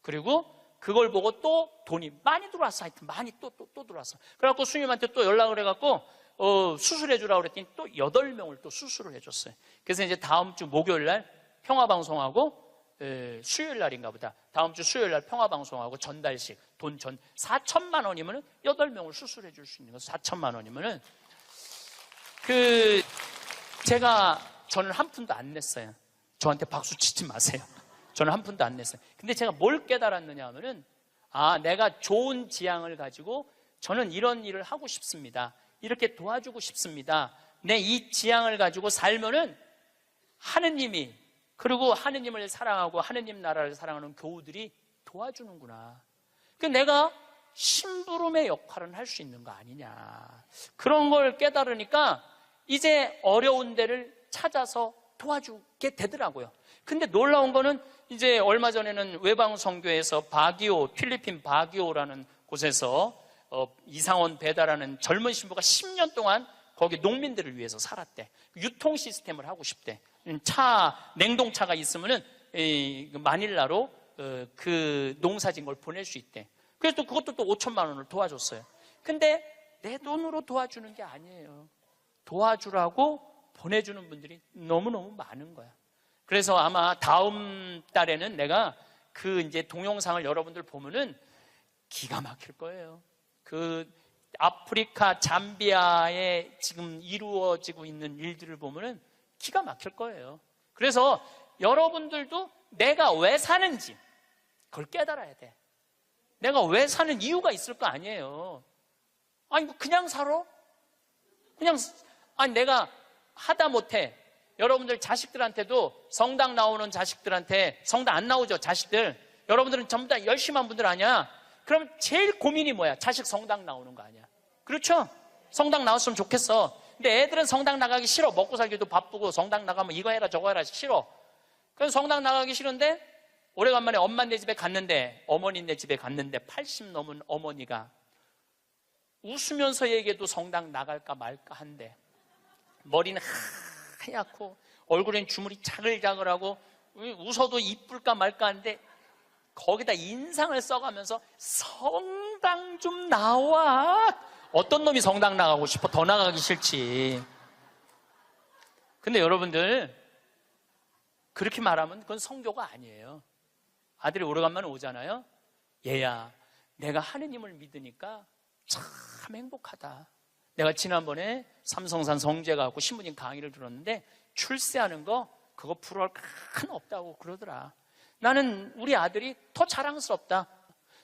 그리고 그걸 보고 또 돈이 많이 들어왔어. 하여튼 많이 또 들어왔어. 그래갖고 수님한테 또 연락을 해갖고 수술해 주라고 그랬더니 또 8명을 또 수술을 해줬어요. 그래서 이제 다음 주 목요일 날 평화방송하고 수요일 날인가 보다. 다음 주 수요일 날 평화방송하고 전달식 돈 4천만 원이면 8명을 수술해 줄 수 있는 거. 4천만 원이면은 저는 한 푼도 안 냈어요. 저한테 박수 치지 마세요. 저는 한 푼도 안 냈어요. 근데 제가 뭘 깨달았느냐 하면은, 내가 좋은 지향을 가지고 저는 이런 일을 하고 싶습니다. 이렇게 도와주고 싶습니다. 내 이 지향을 가지고 살면은 하느님이, 그리고 하느님을 사랑하고 하느님 나라를 사랑하는 교우들이 도와주는구나. 내가 심부름의 역할은 할 수 있는 거 아니냐. 그런 걸 깨달으니까 이제 어려운 데를 찾아서 도와주게 되더라고요. 근데 놀라운 거는 이제 얼마 전에는 외방선교에서 필리핀 바기오라는 곳에서 이상원 배다라는 젊은 신부가 10년 동안 거기 농민들을 위해서 살았대. 유통 시스템을 하고 싶대. 냉동차가 있으면은 마닐라로 그 농사진 걸 보낼 수 있대. 그래서 그것도 또 5천만 원을 도와줬어요. 근데 내 돈으로 도와주는 게 아니에요. 도와주라고 보내주는 분들이 너무너무 많은 거야. 그래서 아마 다음 달에는 내가 이제 동영상을 여러분들 보면은 기가 막힐 거예요. 아프리카 잠비아에 지금 이루어지고 있는 일들을 보면은 기가 막힐 거예요. 그래서 여러분들도 내가 왜 사는지 그걸 깨달아야 돼. 내가 왜 사는 이유가 있을 거 아니에요. 그냥 살아? 내가 하다 못해. 여러분들 자식들한테도 성당 나오는 자식들한테, 성당 안 나오죠, 자식들. 여러분들은 전부 다 열심히 한 분들 아니야? 그럼 제일 고민이 뭐야? 자식 성당 나오는 거 아니야? 그렇죠? 성당 나왔으면 좋겠어. 근데 애들은 성당 나가기 싫어. 먹고 살기도 바쁘고 성당 나가면 이거 해라 저거 해라 싫어. 그래서 성당 나가기 싫은데 오래간만에 엄마네 집에 갔는데, 어머니네 집에 갔는데 80 넘은 어머니가 웃으면서 얘기해도 성당 나갈까 말까 한데, 머리는 하얗고 얼굴엔 주물이 자글자글하고 웃어도 이쁠까 말까 한데 거기다 인상을 써가면서 성당 좀 나와. 어떤 놈이 성당 나가고 싶어? 더 나가기 싫지. 근데 여러분들 그렇게 말하면 그건 성교가 아니에요. 아들이 오래간만에 오잖아요. 얘야, 내가 하느님을 믿으니까 참 행복하다. 내가 지난번에 삼성산 성제 가고 신부님 강의를 들었는데 출세하는 거 그거 부러울 큰 없다고 그러더라. 나는 우리 아들이 더 자랑스럽다.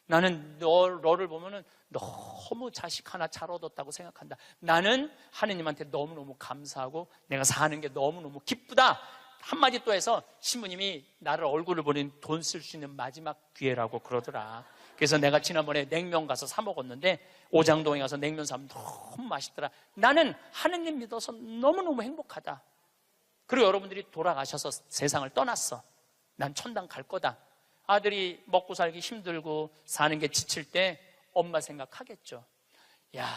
나는 너를 보면은 너무 자식 하나 잘 얻었다고 생각한다. 나는 하느님한테 너무너무 감사하고 내가 사는 게 너무너무 기쁘다. 한마디 또 해서 신부님이 나를 얼굴을 보는 돈 쓸 수 있는 마지막 기회라고 그러더라. 그래서 내가 지난번에 냉면 가서 사 먹었는데 오장동에 가서 냉면 사면 너무 맛있더라. 나는 하느님 믿어서 너무너무 행복하다. 그리고 여러분들이 돌아가셔서 세상을 떠났어. 난 천당 갈 거다. 아들이 먹고 살기 힘들고 사는 게 지칠 때 엄마 생각하겠죠. 야,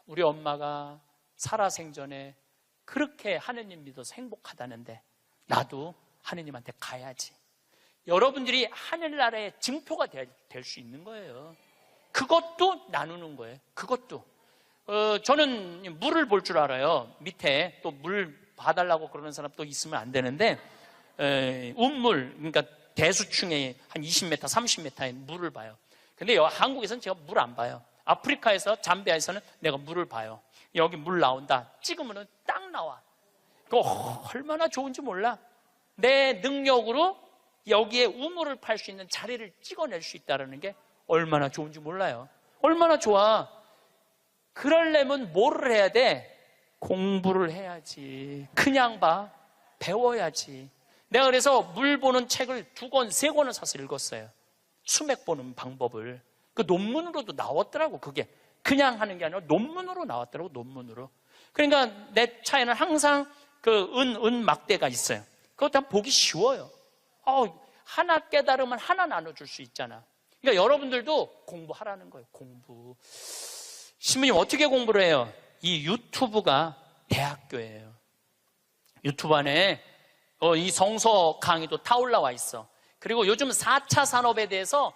우리 엄마가 살아생전에 그렇게 하느님 믿어서 행복하다는데 나도 하느님한테 가야지. 여러분들이 하늘나라의 증표가 될 수 있는 거예요. 그것도 나누는 거예요. 그것도. 저는 물을 볼 줄 알아요. 밑에 또 물 봐달라고 그러는 사람 또 있으면 안 되는데, 운물, 그러니까 대수층에 한 20m, 30m의 물을 봐요. 근데 한국에서는 제가 물 안 봐요. 아프리카에서, 잠비아에서는 내가 물을 봐요. 여기 물 나온다. 찍으면 딱 나와. 그거 얼마나 좋은지 몰라. 내 능력으로 여기에 우물을 팔 수 있는 자리를 찍어낼 수 있다는 게 얼마나 좋은지 몰라요. 얼마나 좋아. 그러려면 뭐를 해야 돼? 공부를 해야지. 그냥 배워야지. 내가 그래서 물 보는 책을 2권, 3권을 사서 읽었어요. 수맥 보는 방법을. 그 논문으로도 나왔더라고, 그게. 그냥 하는 게 아니라 논문으로 나왔더라고, 논문으로. 그러니까 내 차에는 항상 그 은 막대가 있어요. 그거 다 보기 쉬워요. 하나 깨달으면 하나 나눠줄 수 있잖아. 그러니까 여러분들도 공부하라는 거예요, 공부. 신부님 어떻게 공부를 해요? 이 유튜브가 대학교예요. 유튜브 안에 이 성서 강의도 다 올라와 있어. 그리고 요즘 4차 산업에 대해서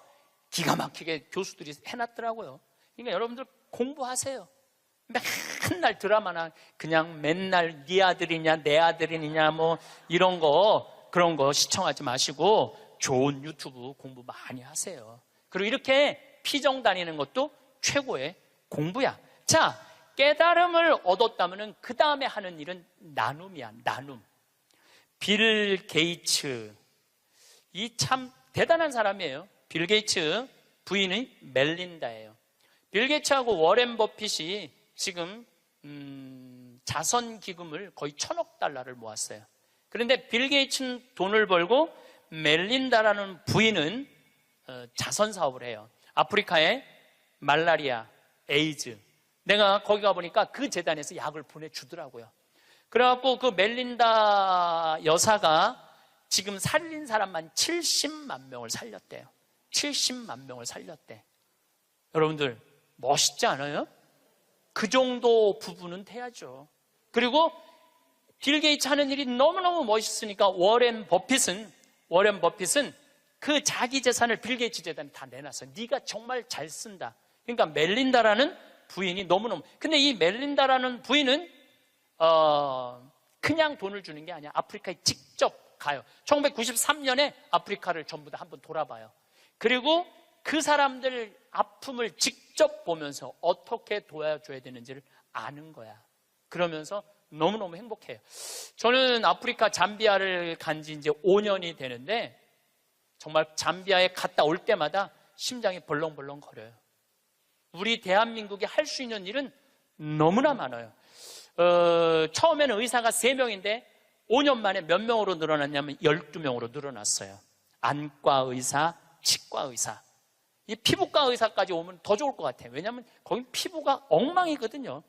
기가 막히게 교수들이 해놨더라고요. 그러니까 여러분들 공부하세요. 맨날 드라마나 그냥 맨날 네 아들이냐 내 아들이냐 뭐 이런 거 그런 거 시청하지 마시고 좋은 유튜브 공부 많이 하세요. 그리고 이렇게 피정 다니는 것도 최고의 공부야. 자, 깨달음을 얻었다면 그 다음에 하는 일은 나눔이야. 나눔. 빌 게이츠, 이 참 대단한 사람이에요. 빌 게이츠 부인이 멜린다예요. 빌 게이츠하고 워렌 버핏이 지금 자선 기금을 거의 $1,000억 모았어요. 그런데 빌 게이츠는 돈을 벌고 멜린다라는 부인은 자선 사업을 해요. 아프리카에 말라리아, 에이즈. 내가 거기 가보니까 그 재단에서 약을 보내주더라고요. 그래갖고 그 멜린다 여사가 지금 살린 사람만 70만 명을 살렸대요. 70만 명을 살렸대. 여러분들 멋있지 않아요? 그 정도 부분은 돼야죠. 그리고 빌 게이츠 하는 일이 너무너무 멋있으니까 워렌 버핏은 그 자기 재산을 빌 게이츠 재단에 다 내놨어요. 네가 정말 잘 쓴다. 그러니까 멜린다라는 부인이 너무너무. 근데 이 멜린다라는 부인은 그냥 돈을 주는 게 아니야. 아프리카에 직접 가요. 1993년에 아프리카를 전부 다 한번 돌아봐요. 그리고 그 사람들 아픔을 직접 보면서 어떻게 도와줘야 되는지를 아는 거야. 그러면서 너무너무 행복해요. 저는 아프리카 잠비아를 간 지 이제 5년이 되는데 정말 잠비아에 갔다 올 때마다 심장이 벌렁벌렁 거려요. 우리 대한민국이 할 수 있는 일은 너무나 많아요. 처음에는 의사가 3명인데 5년 만에 몇 명으로 늘어났냐면 12명으로 늘어났어요. 안과 의사, 치과 의사. 이 피부과 의사까지 오면 더 좋을 것 같아요. 왜냐하면 거긴 피부가 엉망이거든요.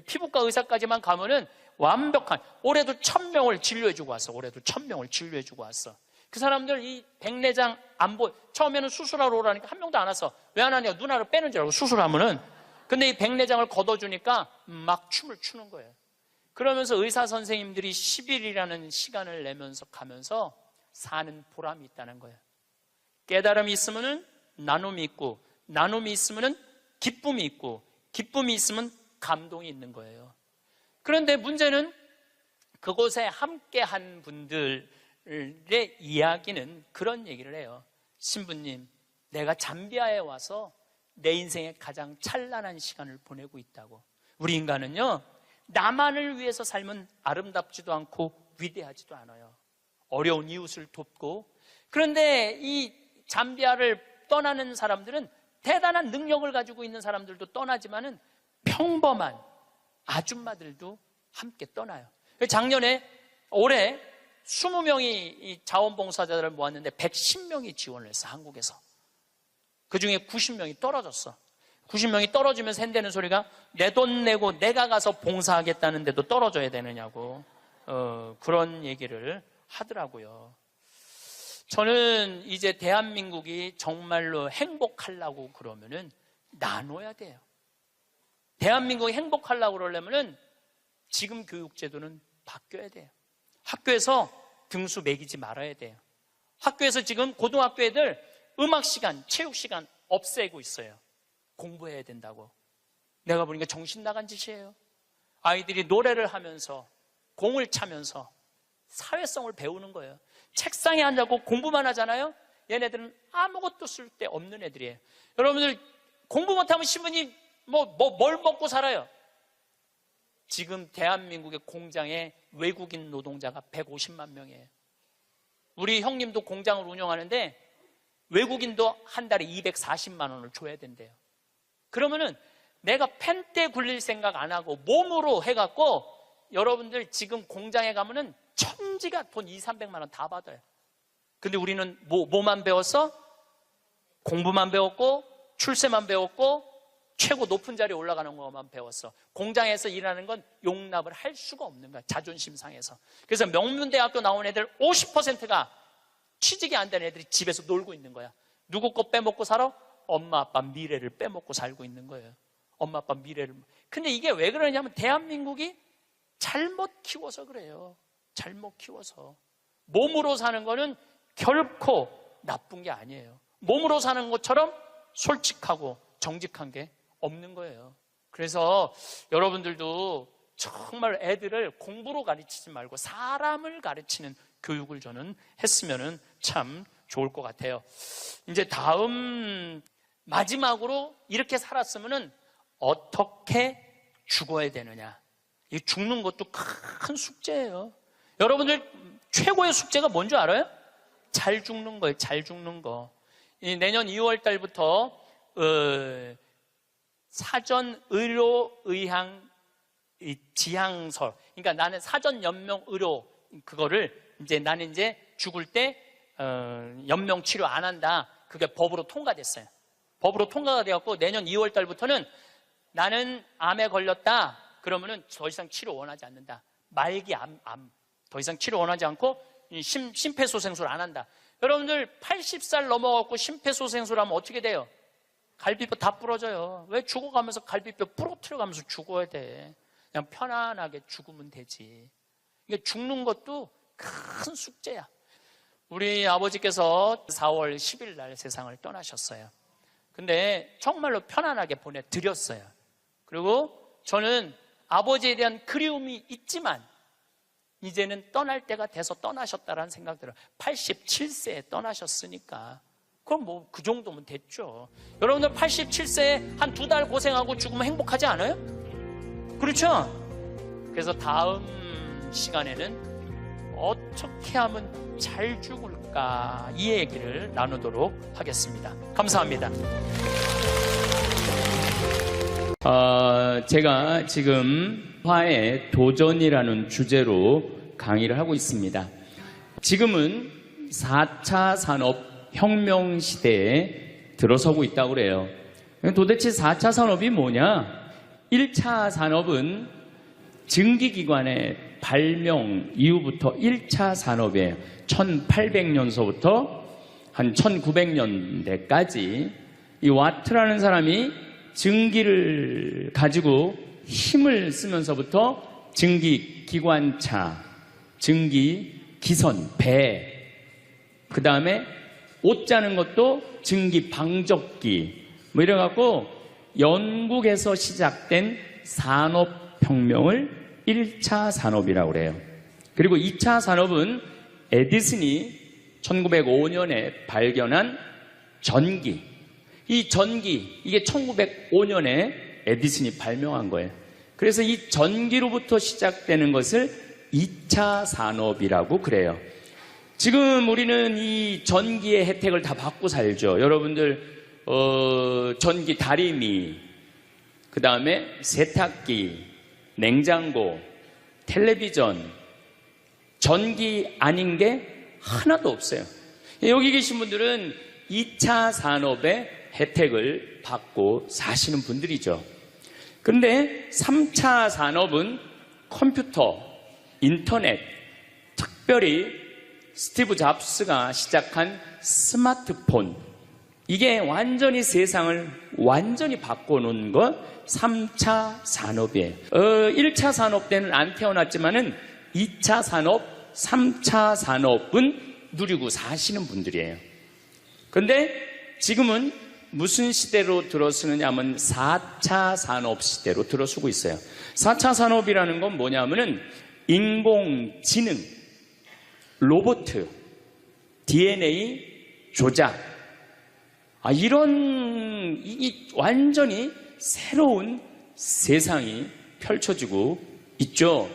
피부과 의사까지만 가면은 완벽한, 올해도 1,000명을 진료해주고 왔어. 올해도 1,000명을 진료해주고 왔어. 그 사람들 이 백내장 안 보여. 처음에는 수술하러 오라니까 한 명도 안 왔어. 왜 안 하냐? 눈알을 빼는 줄 알고 수술하면은. 근데 이 백내장을 걷어주니까 막 춤을 추는 거예요. 그러면서 의사 선생님들이 10일이라는 시간을 내면서 가면서 사는 보람이 있다는 거예요. 깨달음이 있으면은 나눔이 있고, 나눔이 있으면은 기쁨이 있고, 기쁨이 있으면 감동이 있는 거예요. 그런데 문제는 그곳에 함께 한 분들의 이야기는 그런 얘기를 해요. 신부님, 내가 잠비아에 와서 내 인생의 가장 찬란한 시간을 보내고 있다고. 우리 인간은요, 나만을 위해서 살면 아름답지도 않고 위대하지도 않아요. 어려운 이웃을 돕고. 그런데 이 잠비아를 떠나는 사람들은 대단한 능력을 가지고 있는 사람들도 떠나지만은 평범한 아줌마들도 함께 떠나요. 올해 20명이 자원봉사자들을 모았는데 110명이 지원을 했어, 한국에서. 그 중에 90명이 떨어졌어. 90명이 떨어지면서 한다는 소리가 내 돈 내고 내가 가서 봉사하겠다는데도 떨어져야 되느냐고 그런 얘기를 하더라고요. 저는 이제 대한민국이 정말로 행복하려고 그러면은 나눠야 돼요. 대한민국이 행복하려고 그러려면은 지금 교육제도는 바뀌어야 돼요. 학교에서 등수 매기지 말아야 돼요. 학교에서 지금 고등학교 애들 음악 시간, 체육 시간 없애고 있어요. 공부해야 된다고. 내가 보니까 정신 나간 짓이에요. 아이들이 노래를 하면서 공을 차면서 사회성을 배우는 거예요. 책상에 앉아고 공부만 하잖아요. 얘네들은 아무것도 쓸데없는 애들이에요. 여러분들 공부 못하면 신부님 뭘 먹고 살아요? 지금 대한민국의 공장에 외국인 노동자가 150만 명이에요. 우리 형님도 공장을 운영하는데 외국인도 한 달에 240만 원을 줘야 된대요. 그러면은 내가 펜대 굴릴 생각 안 하고 몸으로 해갖고 여러분들 지금 공장에 가면은 천지가 돈 2, 300만 원 다 받아요. 근데 우리는 뭐만 배웠어? 공부만 배웠고 출세만 배웠고 최고 높은 자리에 올라가는 것만 배웠어. 공장에서 일하는 건 용납을 할 수가 없는 거야. 자존심 상해서. 그래서 명문대학교 나온 애들 50%가 취직이 안 된 애들이 집에서 놀고 있는 거야. 누구 거 빼먹고 살아? 엄마 아빠 미래를 빼먹고 살고 있는 거예요. 엄마 아빠 미래를. 근데 이게 왜 그러냐면 대한민국이 잘못 키워서 그래요. 잘못 키워서. 몸으로 사는 거는 결코 나쁜 게 아니에요. 몸으로 사는 것처럼 솔직하고 정직한 게 없는 거예요. 그래서 여러분들도 정말 애들을 공부로 가르치지 말고 사람을 가르치는 교육을 저는 했으면 참 좋을 것 같아요. 이제 다음 마지막으로 이렇게 살았으면 어떻게 죽어야 되느냐. 이 죽는 것도 큰 숙제예요. 여러분들 최고의 숙제가 뭔지 알아요? 잘 죽는 거예요. 잘 죽는 거. 내년 2월 달부터 사전 의료 의학 지향서, 그러니까 나는 사전 연명 의료 그거를 이제 나는 이제 죽을 때 연명 치료 안 한다. 그게 법으로 통과됐어요. 법으로 통과가 되었고 내년 2월 달부터는 나는 암에 걸렸다. 그러면은 더 이상 치료 원하지 않는다. 말기 암 더 이상 치료 원하지 않고 심폐소생술 안 한다. 여러분들 80살 넘어갖고 심폐소생술 하면 어떻게 돼요? 갈비뼈 다 부러져요. 왜 죽어가면서 갈비뼈 부러뜨려가면서 죽어야 돼? 그냥 편안하게 죽으면 되지. 이게 죽는 것도 큰 숙제야. 우리 아버지께서 4월 10일 날 세상을 떠나셨어요. 근데 정말로 편안하게 보내드렸어요. 그리고 저는 아버지에 대한 그리움이 있지만 이제는 떠날 때가 돼서 떠나셨다라는 생각 들어요. 87세에 떠나셨으니까 그럼 뭐 그 정도면 됐죠. 여러분들 87세에 한 2달 고생하고 죽으면 행복하지 않아요? 그렇죠? 그래서 다음 시간에는 어떻게 하면 잘 죽을까 이 얘기를 나누도록 하겠습니다. 감사합니다. 제가 지금 화의 도전이라는 주제로 강의를 하고 있습니다. 지금은 4차 산업혁명 시대에 들어서고 있다고 그래요. 도대체 4차 산업이 뭐냐? 1차 산업은 증기기관의 발명 이후부터 1차 산업이에요. 1800년서부터 한 1900년대까지 이 와트라는 사람이 증기를 가지고 힘을 쓰면서부터 증기기관차, 증기기선, 배, 그 다음에 옷 짜는 것도 증기방적기 뭐 이래갖고 영국에서 시작된 산업혁명을 1차 산업이라고 그래요. 그리고 2차 산업은 에디슨이 1905년에 발견한 전기. 이 전기, 이게 1905년에 에디슨이 발명한 거예요. 그래서 이 전기로부터 시작되는 것을 2차 산업이라고 그래요. 지금 우리는 이 전기의 혜택을 다 받고 살죠. 여러분들 전기 다리미, 그 다음에 세탁기, 냉장고, 텔레비전, 전기 아닌 게 하나도 없어요. 여기 계신 분들은 2차 산업의 혜택을 받고 사시는 분들이죠. 그런데 3차 산업은 컴퓨터, 인터넷, 특별히 스티브 잡스가 시작한 스마트폰, 이게 완전히 세상을 완전히 바꿔놓은 것 3차 산업이에요. 1차 산업 때는 안 태어났지만은 2차 산업, 3차 산업은 누리고 사시는 분들이에요. 그런데 지금은 무슨 시대로 들어서느냐 하면 4차 산업 시대로 들어서고 있어요. 4차 산업이라는 건 뭐냐면은 인공지능, 로봇, DNA 조작, 이런 완전히 새로운 세상이 펼쳐지고 있죠.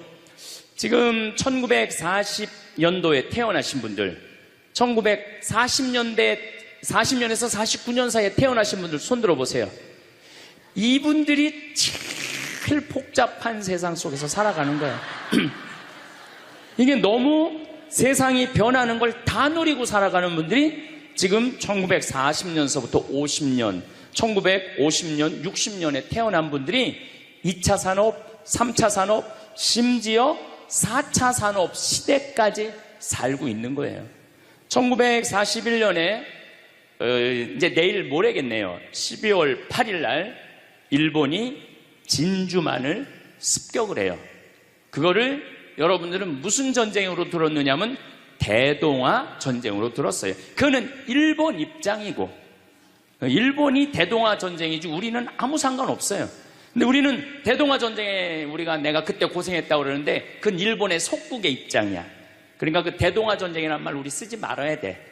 지금 1940년도에 태어나신 분들, 1940년에서 49년 사이에 태어나신 분들 손 들어보세요. 이분들이 제일 복잡한 세상 속에서 살아가는 거예요. 이게 너무 세상이 변하는 걸 다 노리고 살아가는 분들이 지금 1940년서부터 50년, 1950년, 60년에 태어난 분들이 2차 산업, 3차 산업, 심지어 4차 산업 시대까지 살고 있는 거예요. 1941년에 이제 내일 모레겠네요. 12월 8일 날 일본이 진주만을 습격을 해요. 그거를 여러분들은 무슨 전쟁으로 들었느냐면 대동아 전쟁으로 들었어요. 그거는 일본 입장이고, 일본이 대동아 전쟁이지 우리는 아무 상관없어요. 근데 우리는 대동아 전쟁에 내가 그때 고생했다고 그러는데 그건 일본의 속국의 입장이야. 그러니까 그 대동아 전쟁이라는 말 우리 쓰지 말아야 돼.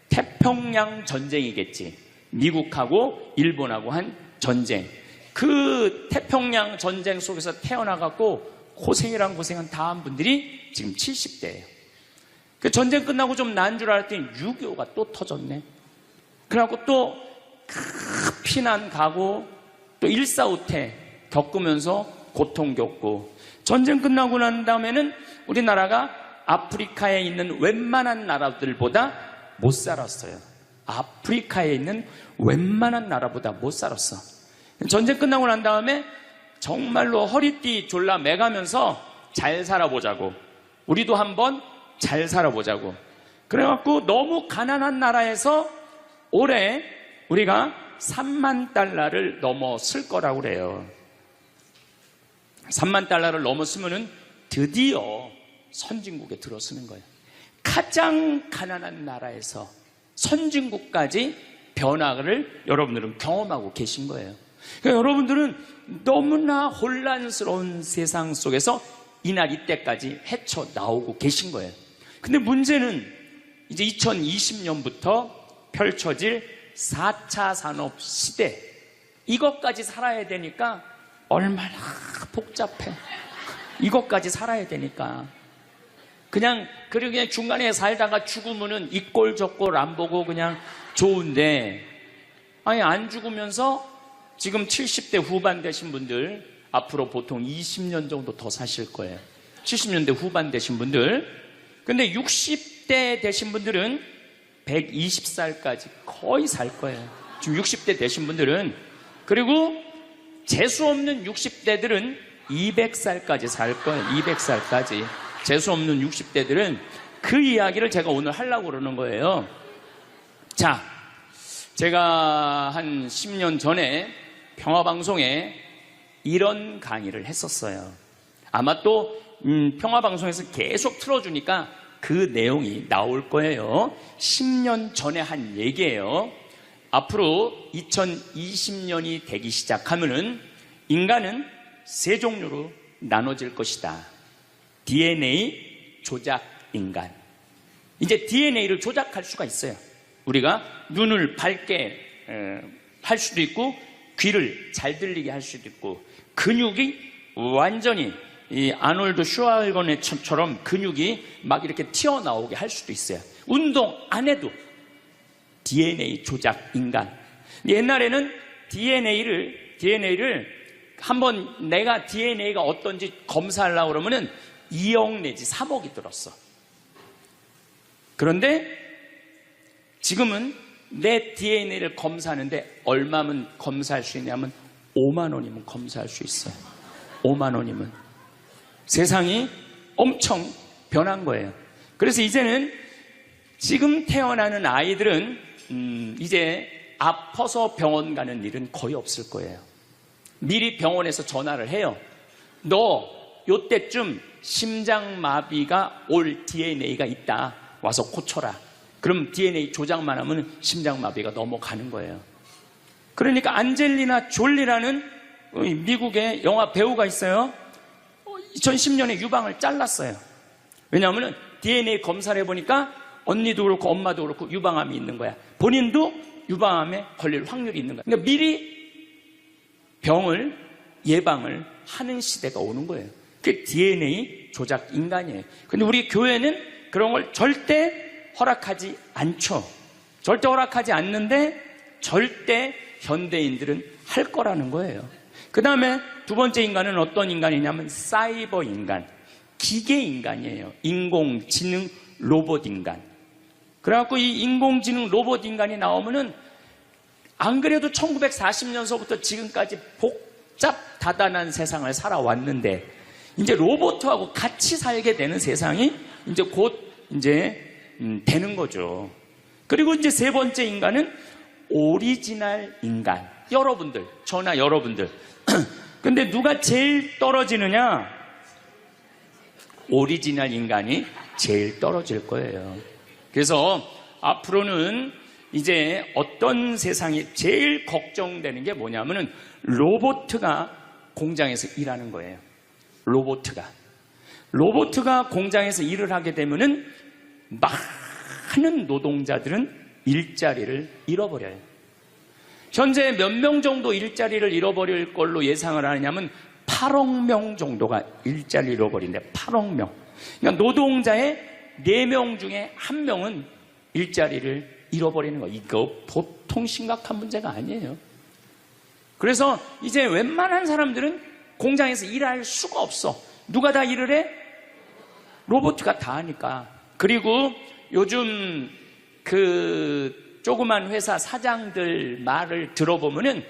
태평양 전쟁이겠지. 미국하고 일본하고 한 전쟁. 그 태평양 전쟁 속에서 태어나갖고 고생이란 고생은 다 한 분들이 지금 70대예요. 그 전쟁 끝나고 좀 나은 줄 알았더니 6.25가 또 터졌네. 그래갖고 또 피난 가고 또 일사후퇴 겪으면서 고통 겪고, 전쟁 끝나고 난 다음에는 우리나라가 아프리카에 있는 웬만한 나라들보다 못 살았어요. 아프리카에 있는 웬만한 나라보다 못 살았어. 전쟁 끝나고 난 다음에 정말로 허리띠 졸라 매가면서 잘 살아보자고, 우리도 한번 잘 살아보자고. 그래갖고 너무 가난한 나라에서 올해 우리가 3만 달러를 넘었을 거라고 그래요. 3만 달러를 넘었으면은 드디어 선진국에 들어서는 거예요. 가장 가난한 나라에서 선진국까지 변화를 여러분들은 경험하고 계신 거예요. 그러니까 여러분들은 너무나 혼란스러운 세상 속에서 이날 이때까지 헤쳐나오고 계신 거예요. 근데 문제는 이제 2020년부터 펼쳐질 4차 산업 시대, 이것까지 살아야 되니까 얼마나 복잡해. 이것까지 살아야 되니까 그냥 중간에 살다가 죽으면은 이 꼴 저 꼴 안 보고 그냥 좋은데, 아니 안 죽으면서 지금 70대 후반 되신 분들 앞으로 보통 20년 정도 더 사실 거예요. 70년대 후반 되신 분들. 근데 60대 되신 분들은 120살까지 거의 살 거예요. 지금 60대 되신 분들은. 그리고 재수없는 60대들은 200살까지 살 거예요. 200살까지. 재수없는 60대들은. 그 이야기를 제가 오늘 하려고 그러는 거예요. 자, 제가 한 10년 전에 평화방송에 이런 강의를 했었어요. 아마 또 평화방송에서 계속 틀어주니까 그 내용이 나올 거예요. 10년 전에 한 얘기예요. 앞으로 2020년이 되기 시작하면은 인간은 세 종류로 나눠질 것이다. DNA 조작 인간. 이제 DNA를 조작할 수가 있어요. 우리가 눈을 밝게 할 수도 있고, 귀를 잘 들리게 할 수도 있고, 근육이 완전히 이 아놀드 슈왈거네처럼 근육이 막 이렇게 튀어나오게 할 수도 있어요. 운동 안 해도 DNA 조작 인간. 옛날에는 DNA를 한번 내가 DNA가 어떤지 검사하려고 그러면은 2억 내지 3억이 들었어. 그런데 지금은 내 DNA를 검사하는데 얼마면 검사할 수 있냐면 5만 원이면 검사할 수 있어요. 5만 원이면. 세상이 엄청 변한 거예요. 그래서 이제는 지금 태어나는 아이들은 이제 아파서 병원 가는 일은 거의 없을 거예요. 미리 병원에서 전화를 해요. 너 요때쯤 심장마비가 올 DNA가 있다. 와서 고쳐라. 그럼 DNA 조작만 하면 심장마비가 넘어가는 거예요. 그러니까 안젤리나 졸리라는 미국의 영화 배우가 있어요. 2010년에 유방을 잘랐어요. 왜냐하면 DNA 검사를 해보니까 언니도 그렇고 엄마도 그렇고 유방암이 있는 거야. 본인도 유방암에 걸릴 확률이 있는 거야. 그러니까 미리 병을 예방을 하는 시대가 오는 거예요. 그게 DNA 조작 인간이에요. 근데 우리 교회는 그런 걸 절대 허락하지 않죠. 절대 허락하지 않는데 절대 현대인들은 할 거라는 거예요. 그 다음에 두 번째 인간은 어떤 인간이냐면 사이버 인간, 기계 인간이에요. 인공지능 로봇 인간. 그래갖고 이 인공지능 로봇 인간이 나오면은 안 그래도 1940년서부터 지금까지 복잡다단한 세상을 살아왔는데 이제 로봇하고 같이 살게 되는 세상이 이제 곧 되는 거죠. 그리고 이제 세 번째 인간은 오리지널 인간. 여러분들, 저나 여러분들. 근데 누가 제일 떨어지느냐? 오리지널 인간이 제일 떨어질 거예요. 그래서 앞으로는 이제 어떤 세상이 제일 걱정되는 게 뭐냐면은 로봇가 공장에서 일하는 거예요. 로봇가 공장에서 일을 하게 되면은 많은 노동자들은 일자리를 잃어버려요. 현재 몇 명 정도 일자리를 잃어버릴 걸로 예상을 하느냐면 8억 명 정도가 일자리를 잃어버린대. 8억 명. 그러니까 노동자의 4명 중에 1명은 일자리를 잃어버리는 거. 이거 보통 심각한 문제가 아니에요. 그래서 이제 웬만한 사람들은 공장에서 일할 수가 없어. 누가 다 일을 해? 로봇가 다 하니까. 그리고 요즘 그 조그만 회사 사장들 말을 들어보면은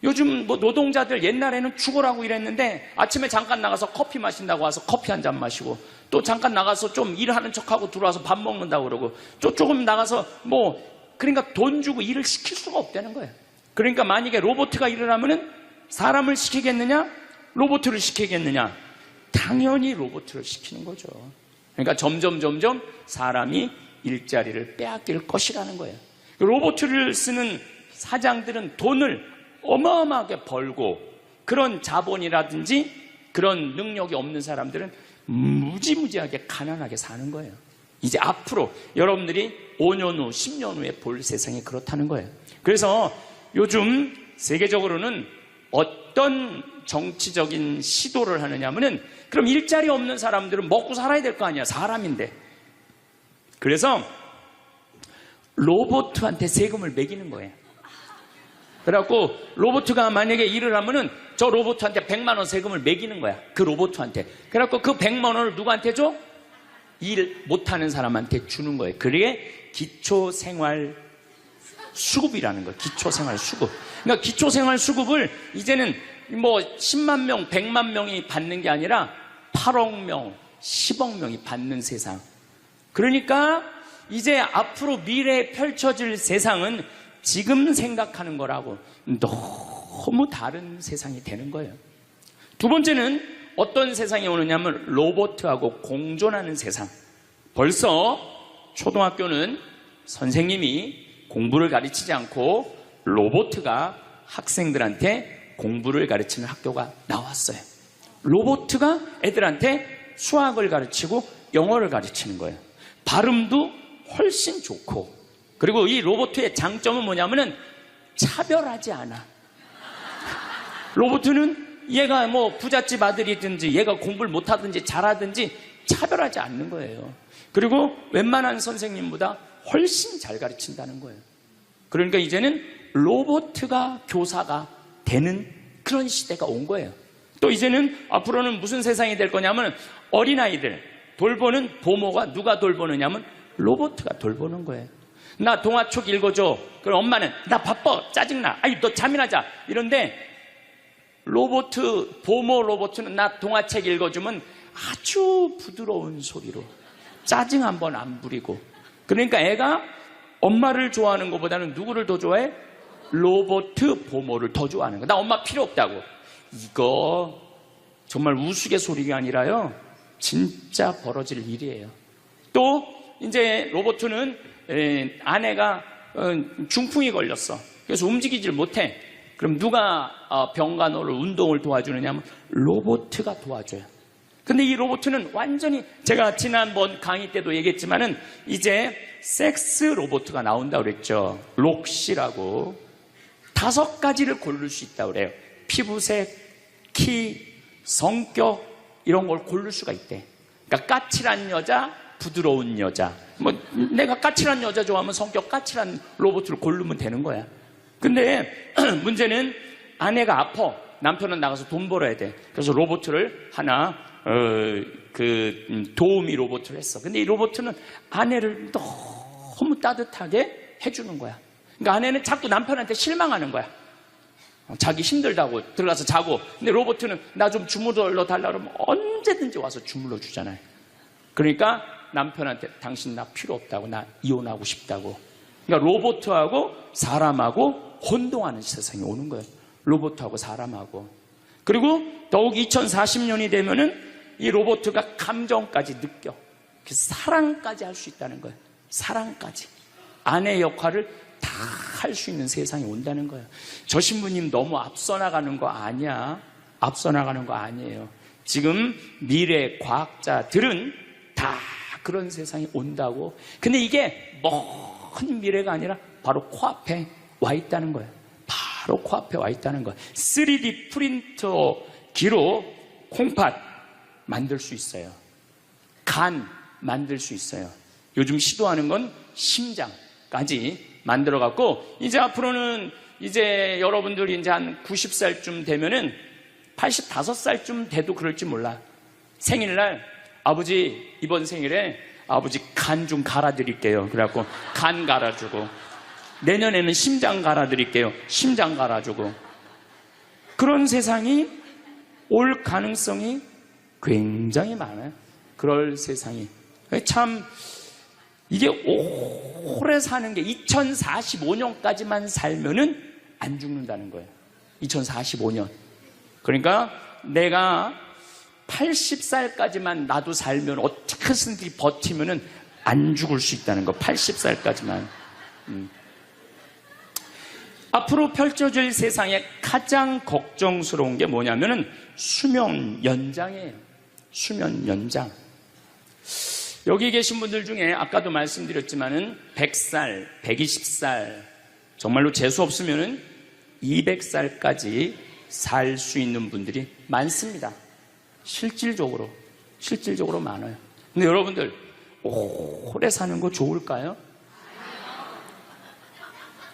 요즘 뭐 노동자들 옛날에는 죽으라고 일했는데 아침에 잠깐 나가서 커피 마신다고 와서 커피 한 잔 마시고 또 잠깐 나가서 좀 일하는 척하고 들어와서 밥 먹는다고 그러고 또 조금 나가서 뭐 그러니까 돈 주고 일을 시킬 수가 없다는 거예요. 그러니까 만약에 로봇가 일을 하면은 사람을 시키겠느냐? 로봇을 시키겠느냐? 당연히 로봇을 시키는 거죠. 그러니까 점점 사람이 일자리를 빼앗길 것이라는 거예요. 로봇을 쓰는 사장들은 돈을 어마어마하게 벌고 그런 자본이라든지 그런 능력이 없는 사람들은 무지무지하게 가난하게 사는 거예요. 이제 앞으로 여러분들이 5년 후, 10년 후에 볼 세상이 그렇다는 거예요. 그래서 요즘 세계적으로는 어떤 정치적인 시도를 하느냐면은 그럼 일자리 없는 사람들은 먹고 살아야 될 거 아니야. 사람인데. 그래서 로봇한테 세금을 매기는 거예요. 그래갖고 로봇가 만약에 일을 하면은 저 로봇한테 100만 원 세금을 매기는 거야. 그 로봇한테. 그래갖고 그 100만 원을 누구한테 줘? 일 못하는 사람한테 주는 거예요. 그게 기초생활수급이라는 거예요. 기초생활수급. 그러니까 기초생활수급을 이제는 뭐 10만 명, 100만 명이 받는 게 아니라 8억 명, 10억 명이 받는 세상. 그러니까 이제 앞으로 미래에 펼쳐질 세상은 지금 생각하는 거라고 너무 다른 세상이 되는 거예요. 두 번째는 어떤 세상이 오느냐면 로봇하고 공존하는 세상. 벌써 초등학교는 선생님이 공부를 가르치지 않고 로봇가 학생들한테 공부를 가르치는 학교가 나왔어요. 로봇가 애들한테 수학을 가르치고 영어를 가르치는 거예요. 발음도 훨씬 좋고, 그리고 이 로봇의 장점은 뭐냐면은 차별하지 않아. 로봇은 얘가 뭐 부잣집 아들이든지 얘가 공부를 못하든지 잘하든지 차별하지 않는 거예요. 그리고 웬만한 선생님보다 훨씬 잘 가르친다는 거예요. 그러니까 이제는 로봇가 교사가 되는 그런 시대가 온 거예요. 또 이제는 앞으로는 무슨 세상이 될 거냐면 어린아이들 돌보는 보모가 누가 돌보느냐면 로봇가 돌보는 거예요. 나 동화책 읽어줘. 그럼 엄마는 나 바빠, 짜증나, 아이 너 잠이나 자, 이런데 보모 로봇은 나 동화책 읽어주면 아주 부드러운 소리로 짜증 한번 안 부리고. 그러니까 애가 엄마를 좋아하는 것보다는 누구를 더 좋아해? 로봇 보모를 더 좋아하는 거야. 나 엄마 필요 없다고. 이거 정말 우스갯소리가 아니라요, 진짜 벌어질 일이에요. 또 이제 로봇은 아내가 중풍이 걸렸어. 그래서 움직이질 못해. 그럼 누가 병간호를 운동을 도와주느냐면 로봇가 도와줘요. 근데 이 로봇은 완전히, 제가 지난번 강의 때도 얘기했지만은 이제 섹스 로봇가 나온다고 그랬죠. 록시라고 5가지를 고를 수 있다고 그래요. 피부색, 키, 성격 이런 걸 고를 수가 있대. 그러니까 까칠한 여자, 부드러운 여자. 뭐 내가 까칠한 여자 좋아하면 성격 까칠한 로봇을 고르면 되는 거야. 근데 문제는 아내가 아파. 남편은 나가서 돈 벌어야 돼. 그래서 로봇을 하나 도우미 로봇을 했어. 근데 이 로봇은 아내를 너무 따뜻하게 해주는 거야. 그러니까 아내는 자꾸 남편한테 실망하는 거야. 자기 힘들다고 들어가서 자고. 근데 로봇은 나 좀 주물러 달라 그러면 언제든지 와서 주물러 주잖아요. 그러니까 남편한테 당신 나 필요 없다고, 나 이혼하고 싶다고. 그러니까 로봇하고 사람하고 혼동하는 세상이 오는 거예요. 로봇하고 사람하고. 그리고 더욱 2040년이 되면은 이 로봇가 감정까지 느껴. 사랑까지 할 수 있다는 거예요. 사랑까지. 아내 역할을 다 할 수 있는 세상이 온다는 거예요. 저 신부님 너무 앞서 나가는 거 아니야. 앞서 나가는 거 아니에요. 지금 미래 과학자들은 다 그런 세상이 온다고. 근데 이게 먼 미래가 아니라 바로 코앞에 와 있다는 거예요. 바로 코앞에 와 있다는 거예요. 3D 프린터기로 콩팥 만들 수 있어요. 간 만들 수 있어요. 요즘 시도하는 건 심장까지 만들어 갖고, 이제 앞으로는 이제 여러분들이 이제 한 90살쯤 되면은 85살쯤 돼도 그럴지 몰라. 생일날 아버지 이번 생일에 아버지 간 좀 갈아드릴게요. 그래갖고 간 갈아주고, 내년에는 심장 갈아드릴게요. 심장 갈아주고. 그런 세상이 올 가능성이 굉장히 많아요. 그럴 세상이. 참 이게 오래 사는 게 2045년까지만 살면은 안 죽는다는 거예요. 2045년. 그러니까 내가 80살까지만 나도 살면 어떻게든지 버티면은 안 죽을 수 있다는 거. 80살까지만. 앞으로 펼쳐질 세상에 가장 걱정스러운 게 뭐냐면은 수명 연장이에요. 수명 연장. 여기 계신 분들 중에 아까도 말씀드렸지만은 100살, 120살, 정말로 재수 없으면은 200살까지 살 수 있는 분들이 많습니다. 실질적으로 많아요. 근데 여러분들 오래 사는 거 좋을까요?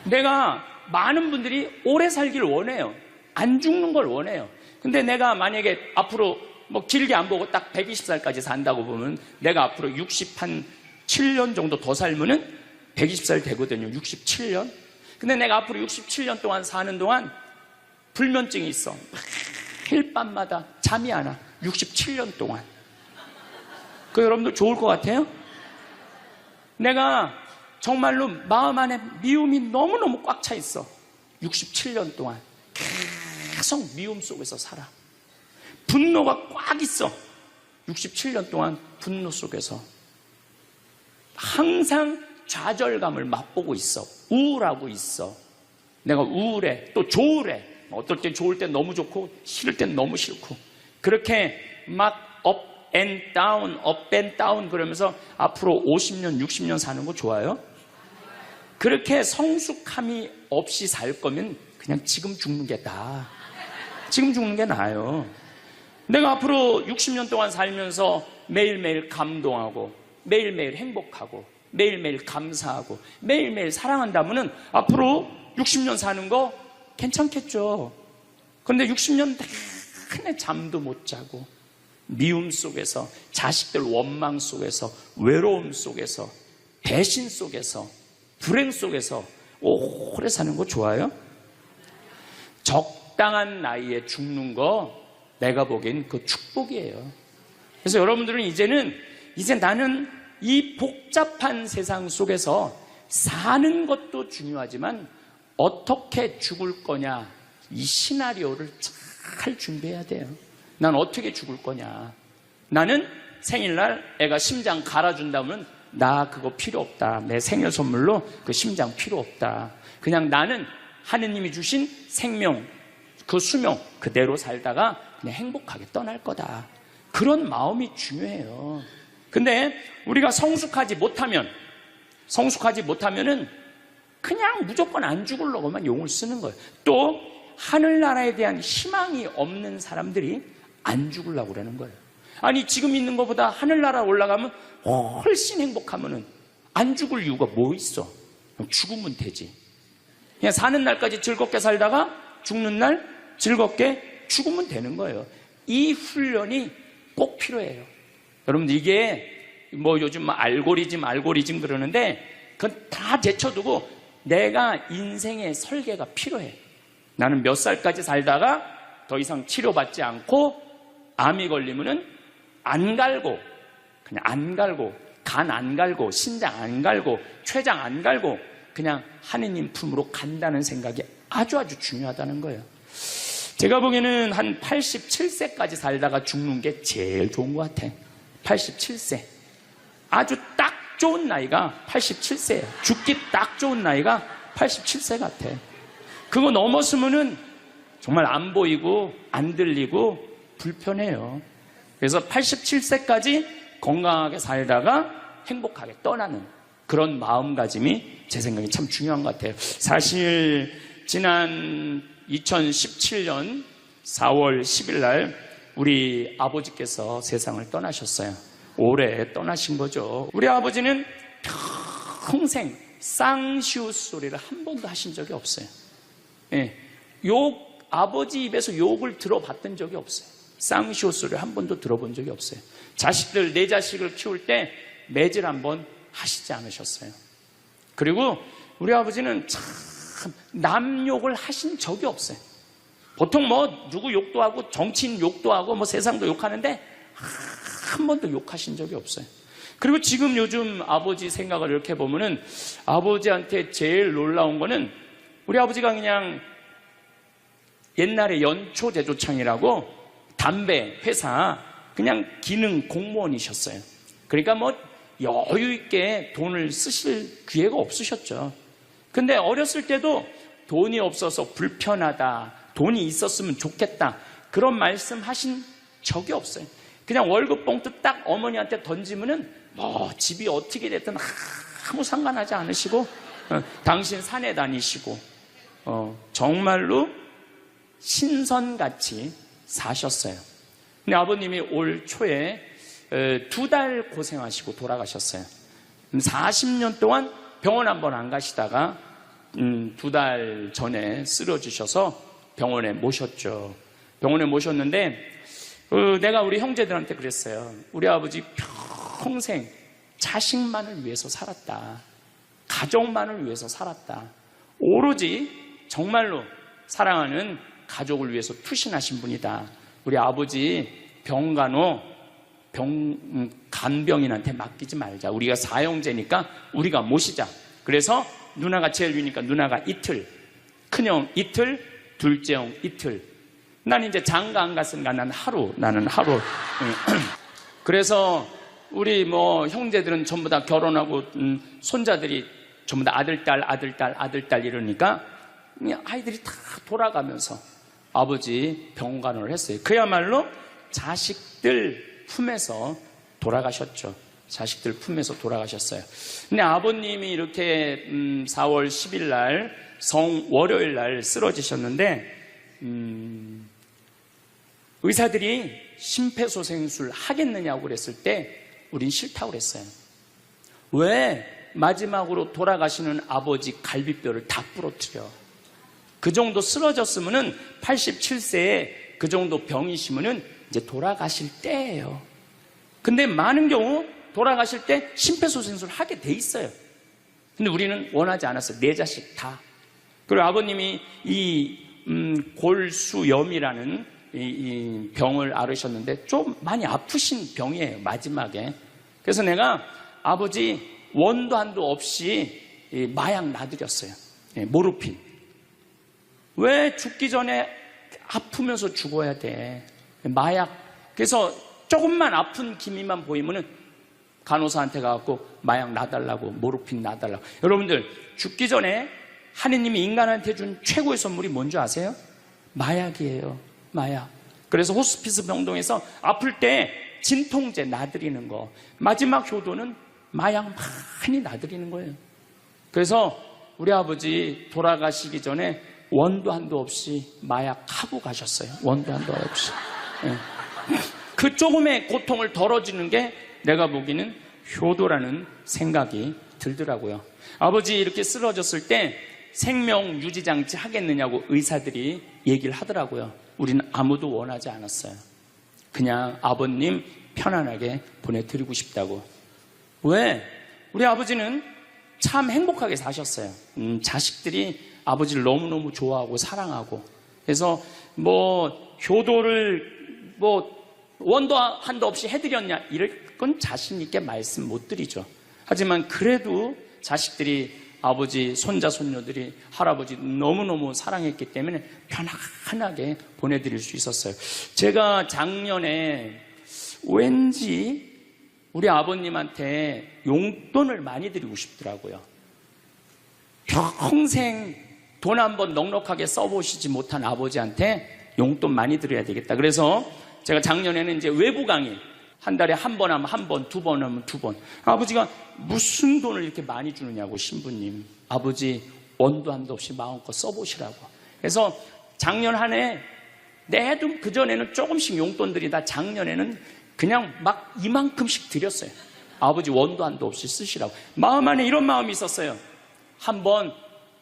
내가 많은 분들이 오래 살기를 원해요. 안 죽는 걸 원해요. 근데 내가 만약에 앞으로 뭐 길게 안 보고 딱 120살까지 산다고 보면 내가 앞으로 67년 정도 더 살면은 120살 되거든요. 67년. 근데 내가 앞으로 67년 동안 사는 동안 불면증이 있어. 매일 밤마다 잠이 안 와. 67년 동안. 그 여러분들 좋을 것 같아요? 내가 정말로 마음 안에 미움이 너무너무 꽉 차 있어. 67년 동안 계속 미움 속에서 살아. 분노가 꽉 있어. 67년 동안 분노 속에서 항상 좌절감을 맛보고 있어. 우울하고 있어. 내가 우울해. 또 좋으래. 어떨 땐 좋을 땐 너무 좋고 싫을 땐 너무 싫고, 그렇게 막 up and down 그러면서 앞으로 50년 60년 사는 거 좋아요? 그렇게 성숙함이 없이 살 거면 그냥 지금 죽는 게 나아. 지금 죽는 게 나아요. 내가 앞으로 60년 동안 살면서 매일매일 감동하고 매일매일 행복하고 매일매일 감사하고 매일매일 사랑한다면은 앞으로 60년 사는 거 괜찮겠죠. 그런데 60년 내내 잠도 못 자고 미움 속에서, 자식들 원망 속에서, 외로움 속에서, 배신 속에서, 불행 속에서 오래 사는 거 좋아요? 적당한 나이에 죽는 거 내가 보기엔 그 축복이에요. 그래서 여러분들은 이제 나는 이 복잡한 세상 속에서 사는 것도 중요하지만 어떻게 죽을 거냐, 이 시나리오를 잘 준비해야 돼요. 난 어떻게 죽을 거냐. 나는 생일날 애가 심장 갈아준다면 나 그거 필요 없다. 내 생일 선물로 그 심장 필요 없다. 그냥 나는 하느님이 주신 생명, 그 수명 그대로 살다가 그냥 행복하게 떠날 거다. 그런 마음이 중요해요. 근데 우리가 성숙하지 못하면은 그냥 무조건 안 죽으려고만 용을 쓰는 거예요. 또 하늘나라에 대한 희망이 없는 사람들이 안 죽으려고 그러는 거예요. 아니 지금 있는 것보다 하늘나라 올라가면 훨씬 행복하면은 안 죽을 이유가 뭐 있어? 죽으면 되지. 그냥 사는 날까지 즐겁게 살다가 죽는 날 즐겁게 죽으면 되는 거예요. 이 훈련이 꼭 필요해요. 여러분들 이게 뭐 요즘 알고리즘 그러는데 그건 다 제쳐두고 내가 인생의 설계가 필요해. 나는 몇 살까지 살다가 더 이상 치료받지 않고 암이 걸리면은 안 갈고, 그냥 안 갈고, 간 안 갈고, 신장 안 갈고, 췌장 안 갈고 그냥 하느님 품으로 간다는 생각이 아주 중요하다는 거예요. 제가 보기에는 한 87세까지 살다가 죽는 게 제일 좋은 것 같아. 87세. 아주 딱 좋은 나이가 87세예요. 죽기 딱 좋은 나이가 87세 같아. 그거 넘었으면은 정말 안 보이고 안 들리고 불편해요. 그래서 87세까지 건강하게 살다가 행복하게 떠나는 그런 마음가짐이 제 생각에 참 중요한 것 같아요. 사실 지난 2017년 4월 10일 날 우리 아버지께서 세상을 떠나셨어요. 올해 떠나신 거죠. 우리 아버지는 평생 쌍시옷 소리를 한 번도 하신 적이 없어요. 예, 아버지 입에서 욕을 들어봤던 적이 없어요. 쌍시옷 소리를 한 번도 들어본 적이 없어요. 내 자식을 키울 때 매질 한 번 하시지 않으셨어요. 그리고 우리 아버지는 참 남 욕을 하신 적이 없어요. 보통 뭐 누구 욕도 하고 정치인 욕도 하고 뭐 세상도 욕하는데 한 번도 욕하신 적이 없어요. 그리고 지금 요즘 아버지 생각을 이렇게 보면은 아버지한테 제일 놀라운 거는 우리 아버지가 그냥 옛날에 연초제조창이라고 담배 회사 그냥 기능 공무원이셨어요. 그러니까 뭐 여유 있게 돈을 쓰실 기회가 없으셨죠. 근데 어렸을 때도 돈이 없어서 불편하다, 돈이 있었으면 좋겠다 그런 말씀 하신 적이 없어요. 그냥 월급 봉투 딱 어머니한테 던지면은 뭐 집이 어떻게 됐든 아무 상관하지 않으시고 당신 산에 다니시고 정말로 신선같이 사셨어요. 근데 아버님이 올 초에 2달 고생하시고 돌아가셨어요. 40년 동안 병원 한번 안 가시다가 2달 전에 쓰러지셔서 병원에 모셨죠. 병원에 모셨는데 내가 우리 형제들한테 그랬어요. 우리 아버지 평생 자식만을 위해서 살았다. 가족만을 위해서 살았다. 오로지 정말로 사랑하는 가족을 위해서 투신하신 분이다. 우리 아버지 간병인한테 맡기지 말자. 우리가 4형제니까 우리가 모시자. 그래서 누나가 제일 위니까 누나가 이틀, 큰형 이틀, 둘째 형 이틀. 난 이제 장가 안 갔으니까 나는 하루. 그래서 우리 뭐 형제들은 전부 다 결혼하고 손자들이 전부 다 아들딸 이러니까 아이들이 다 돌아가면서 아버지 병간호를 했어요. 그야말로 자식들 품에서 돌아가셨죠. 자식들 품에서 돌아가셨어요. 근데 아버님이 이렇게 4월 10일 날 월요일 날 쓰러지셨는데 의사들이 심폐소생술 하겠느냐고 그랬을 때 우린 싫다고 그랬어요. 왜 마지막으로 돌아가시는 아버지 갈비뼈를 다 부러뜨려? 그 정도 쓰러졌으면은 87세에 그 정도 병이시면은 이제 돌아가실 때예요. 근데 많은 경우 돌아가실 때 심폐소생술 하게 돼 있어요. 근데 우리는 원하지 않았어요. 4자식 다. 그리고 아버님이 이 골수염이라는 이 병을 앓으셨는데 좀 많이 아프신 병이에요. 마지막에. 그래서 내가 아버지 원도 한도 없이 마약 놔드렸어요. 모르핀. 왜 죽기 전에 아프면서 죽어야 돼? 마약. 그래서 조금만 아픈 기미만 보이면은 간호사한테 가갖고 마약 놔달라고, 모르핀 놔달라고. 여러분들 죽기 전에 하느님이 인간한테 준 최고의 선물이 뭔지 아세요? 마약이에요. 마약. 그래서 호스피스 병동에서 아플 때 진통제 놔드리는 거, 마지막 효도는 마약 많이 놔드리는 거예요. 그래서 우리 아버지 돌아가시기 전에 원도 한도 없이 마약 하고 가셨어요. 원도 한도 없이. 네. 그 조금의 고통을 덜어주는 게 내가 보기에는 효도라는 생각이 들더라고요. 아버지 이렇게 쓰러졌을 때 생명 유지장치 하겠느냐고 의사들이 얘기를 하더라고요. 우리는 아무도 원하지 않았어요. 그냥 아버님 편안하게 보내드리고 싶다고. 왜? 우리 아버지는 참 행복하게 사셨어요. 자식들이 아버지를 너무너무 좋아하고 사랑하고. 그래서 효도를 원도 한도 없이 해드렸냐 이럴 건 자신 있게 말씀 못 드리죠. 하지만 그래도 자식들이 아버지, 손자, 손녀들이 할아버지 너무너무 사랑했기 때문에 편안하게 보내드릴 수 있었어요. 제가 작년에 왠지 우리 아버님한테 용돈을 많이 드리고 싶더라고요. 평생 돈 한번 넉넉하게 써보시지 못한 아버지한테 용돈 많이 드려야 되겠다. 그래서 제가 작년에는 이제 외부 강의 한 달에 한 번 하면 한 번, 두 번 하면 두 번. 아버지가 무슨 돈을 이렇게 많이 주느냐고, 신부님. 아버지 원도 한도 없이 마음껏 써보시라고. 그래서 작년 한 해 내도 그전에는 조금씩 용돈 드리다 작년에는 그냥 막 이만큼씩 드렸어요. 아버지 원도 한도 없이 쓰시라고. 마음 안에 이런 마음이 있었어요. 한번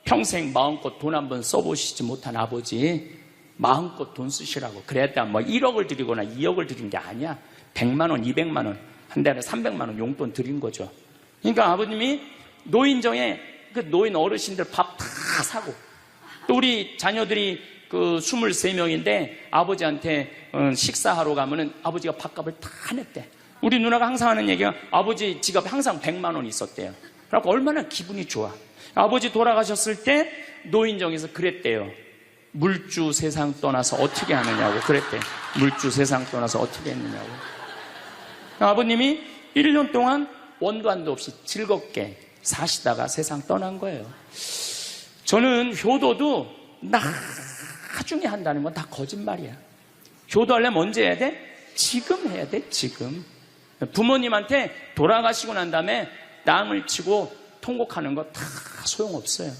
평생 마음껏 돈 한번 써보시지 못한 아버지 마음껏 돈 쓰시라고. 그랬다 1억을 드리거나 2억을 드린 게 아니야. 100만 원, 200만 원, 한 달에 300만 원 용돈 드린 거죠. 그러니까 아버님이 노인정에 그 노인 어르신들 밥 다 사고, 또 우리 자녀들이 23명인데 아버지한테 식사하러 가면은 아버지가 밥값을 다 냈대. 우리 누나가 항상 하는 얘기가 아버지 지갑에 항상 100만 원 있었대요. 그래서 얼마나 기분이 좋아. 아버지 돌아가셨을 때 노인정에서 그랬대요. 물주 세상 떠나서 어떻게 하느냐고 그랬대. 물주 세상 떠나서 어떻게 했느냐고. 아버님이 1년 동안 원도 한도 없이 즐겁게 사시다가 세상 떠난 거예요. 저는 효도도 나중에 한다는 건 다 거짓말이야. 효도하려면 언제 해야 돼? 지금 해야 돼, 지금. 부모님한테 돌아가시고 난 다음에 땅을 치고 통곡하는 거 다 소용없어요.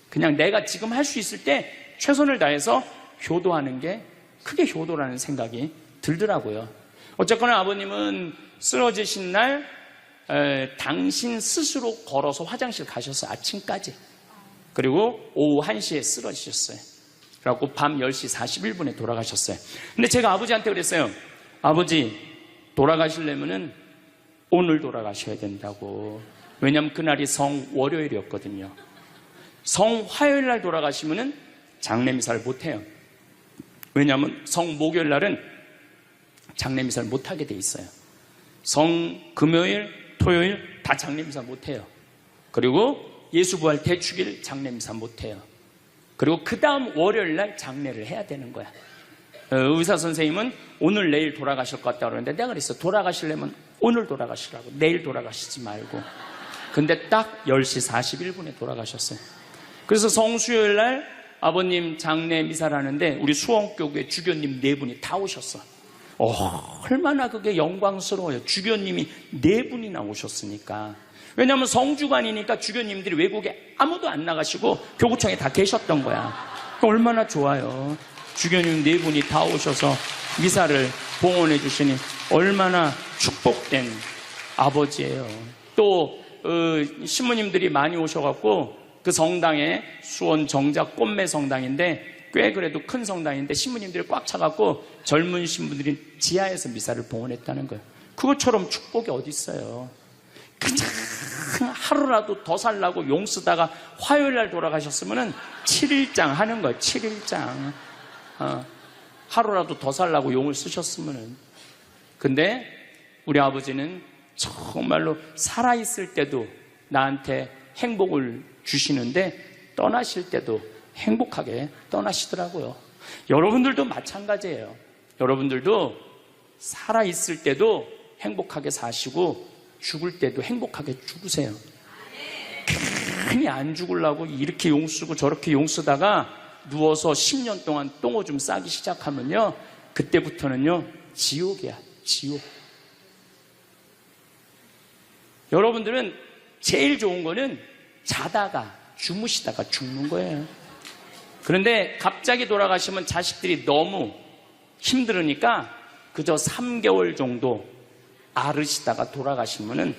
그냥 내가 지금 할 수 있을 때 최선을 다해서 효도하는 게 크게 효도라는 생각이 들더라고요. 어쨌거나 아버님은 쓰러지신 날 당신 스스로 걸어서 화장실 가셔서 아침까지, 그리고 오후 1시에 쓰러지셨어요. 그래갖고 밤 10시 41분에 돌아가셨어요. 근데 제가 아버지한테 그랬어요. 아버지 돌아가시려면은 오늘 돌아가셔야 된다고. 왜냐하면 그날이 성월요일이었거든요. 성화요일 날 돌아가시면은 장례미사를 못해요. 왜냐하면 성목요일 날은 장례미사를 못하게 돼 있어요. 성금요일, 토요일 다 장례미사 못해요. 그리고 예수부활 대축일 장례미사 못해요. 그리고 그 다음 월요일 날 장례를 해야 되는 거야. 의사 선생님은 오늘 내일 돌아가실 것 같다고 그러는데 내가 그랬어. 돌아가시려면 오늘 돌아가시라고, 내일 돌아가시지 말고. 근데 딱 10시 41분에 돌아가셨어요. 그래서 성수요일 날 아버님 장례 미사를 하는데 우리 수원교구에 주교님 4분이 다 오셨어. 얼마나 그게 영광스러워요. 주교님이 4분이나 오셨으니까. 왜냐하면 성주관이니까 주교님들이 외국에 아무도 안 나가시고 교구청에 다 계셨던 거야. 얼마나 좋아요. 주교님 4분이 다 오셔서 미사를 봉헌해 주시니 얼마나 축복된 아버지예요. 또 신부님들이 많이 오셔갖고 그 성당에 수원 정작 꽃매 성당인데 꽤 그래도 큰 성당인데 신부님들이 꽉 차갖고 젊은 신부들이 지하에서 미사를 봉헌했다는 거예요. 그것처럼 축복이 어디 있어요. 그냥 하루라도 더 살라고 용 쓰다가 화요일 날 돌아가셨으면 7일장 하는 거예요. 7일장. 하루라도 더 살라고 용을 쓰셨으면. 근데 우리 아버지는 정말로 살아있을 때도 나한테 행복을 주시는데 떠나실 때도 행복하게 떠나시더라고요. 여러분들도 마찬가지예요. 여러분들도 살아있을 때도 행복하게 사시고 죽을 때도 행복하게 죽으세요. 괜히 안 죽으려고 이렇게 용 쓰고 저렇게 용 쓰다가 누워서 10년 동안 똥오줌 싸기 시작하면요, 그때부터는요 지옥이야, 지옥. 여러분들은 제일 좋은 거는 자다가 주무시다가 죽는 거예요. 그런데 갑자기 돌아가시면 자식들이 너무 힘들으니까 그저 3개월 정도 앓으시다가 돌아가시면은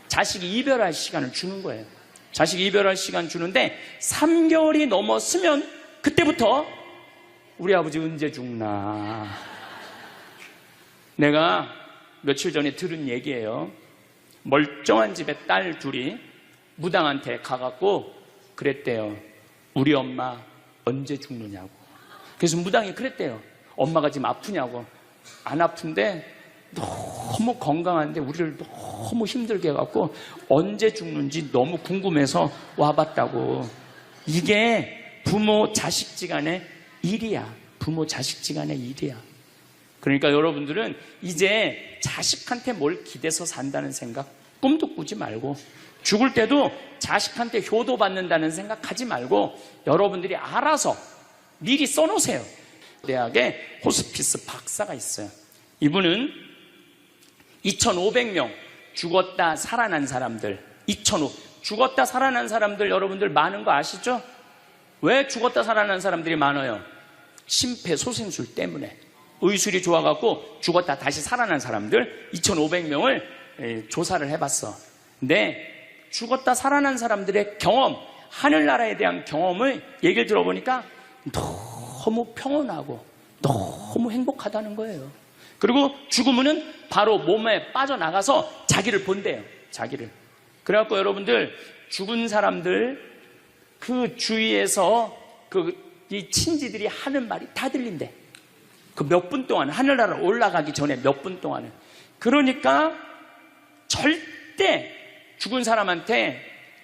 자식이 이별할 시간을 주는 거예요. 자식이 이별할 시간 주는데 3개월이 넘었으면 그때부터 우리 아버지 언제 죽나. 내가 며칠 전에 들은 얘기예요. 멀쩡한 집에 딸 둘이 무당한테 가갖고 그랬대요. 우리 엄마 언제 죽느냐고. 그래서 무당이 그랬대요. 엄마가 지금 아프냐고. 안 아픈데 너무 건강한데 우리를 너무 힘들게 해갖고 언제 죽는지 너무 궁금해서 와봤다고. 이게 부모 자식지간의 일이야. 부모 자식지간의 일이야. 그러니까 여러분들은 이제 자식한테 뭘 기대서 산다는 생각 꿈도 꾸지 말고, 죽을 때도 자식한테 효도받는다는 생각 하지 말고 여러분들이 알아서 미리 써놓으세요. 대학에 호스피스 박사가 있어요. 이분은 2,500명 죽었다 살아난 사람들, 죽었다 살아난 사람들 여러분들 많은 거 아시죠? 왜 죽었다 살아난 사람들이 많아요? 심폐소생술 때문에. 의술이 좋아갖고 죽었다 다시 살아난 사람들 2,500명을 조사를 해봤어. 근데 죽었다 살아난 사람들의 경험, 하늘나라에 대한 경험을 얘기를 들어보니까 너무 평온하고 너무 행복하다는 거예요. 그리고 죽으면은 바로 몸에 빠져나가서 자기를 본대요. 자기를. 그래갖고 여러분들 죽은 사람들 그 주위에서 이 친지들이 하는 말이 다 들린대. 그 몇 분 동안, 하늘나라 올라가기 전에 몇 분 동안은. 그러니까 절대 죽은 사람한테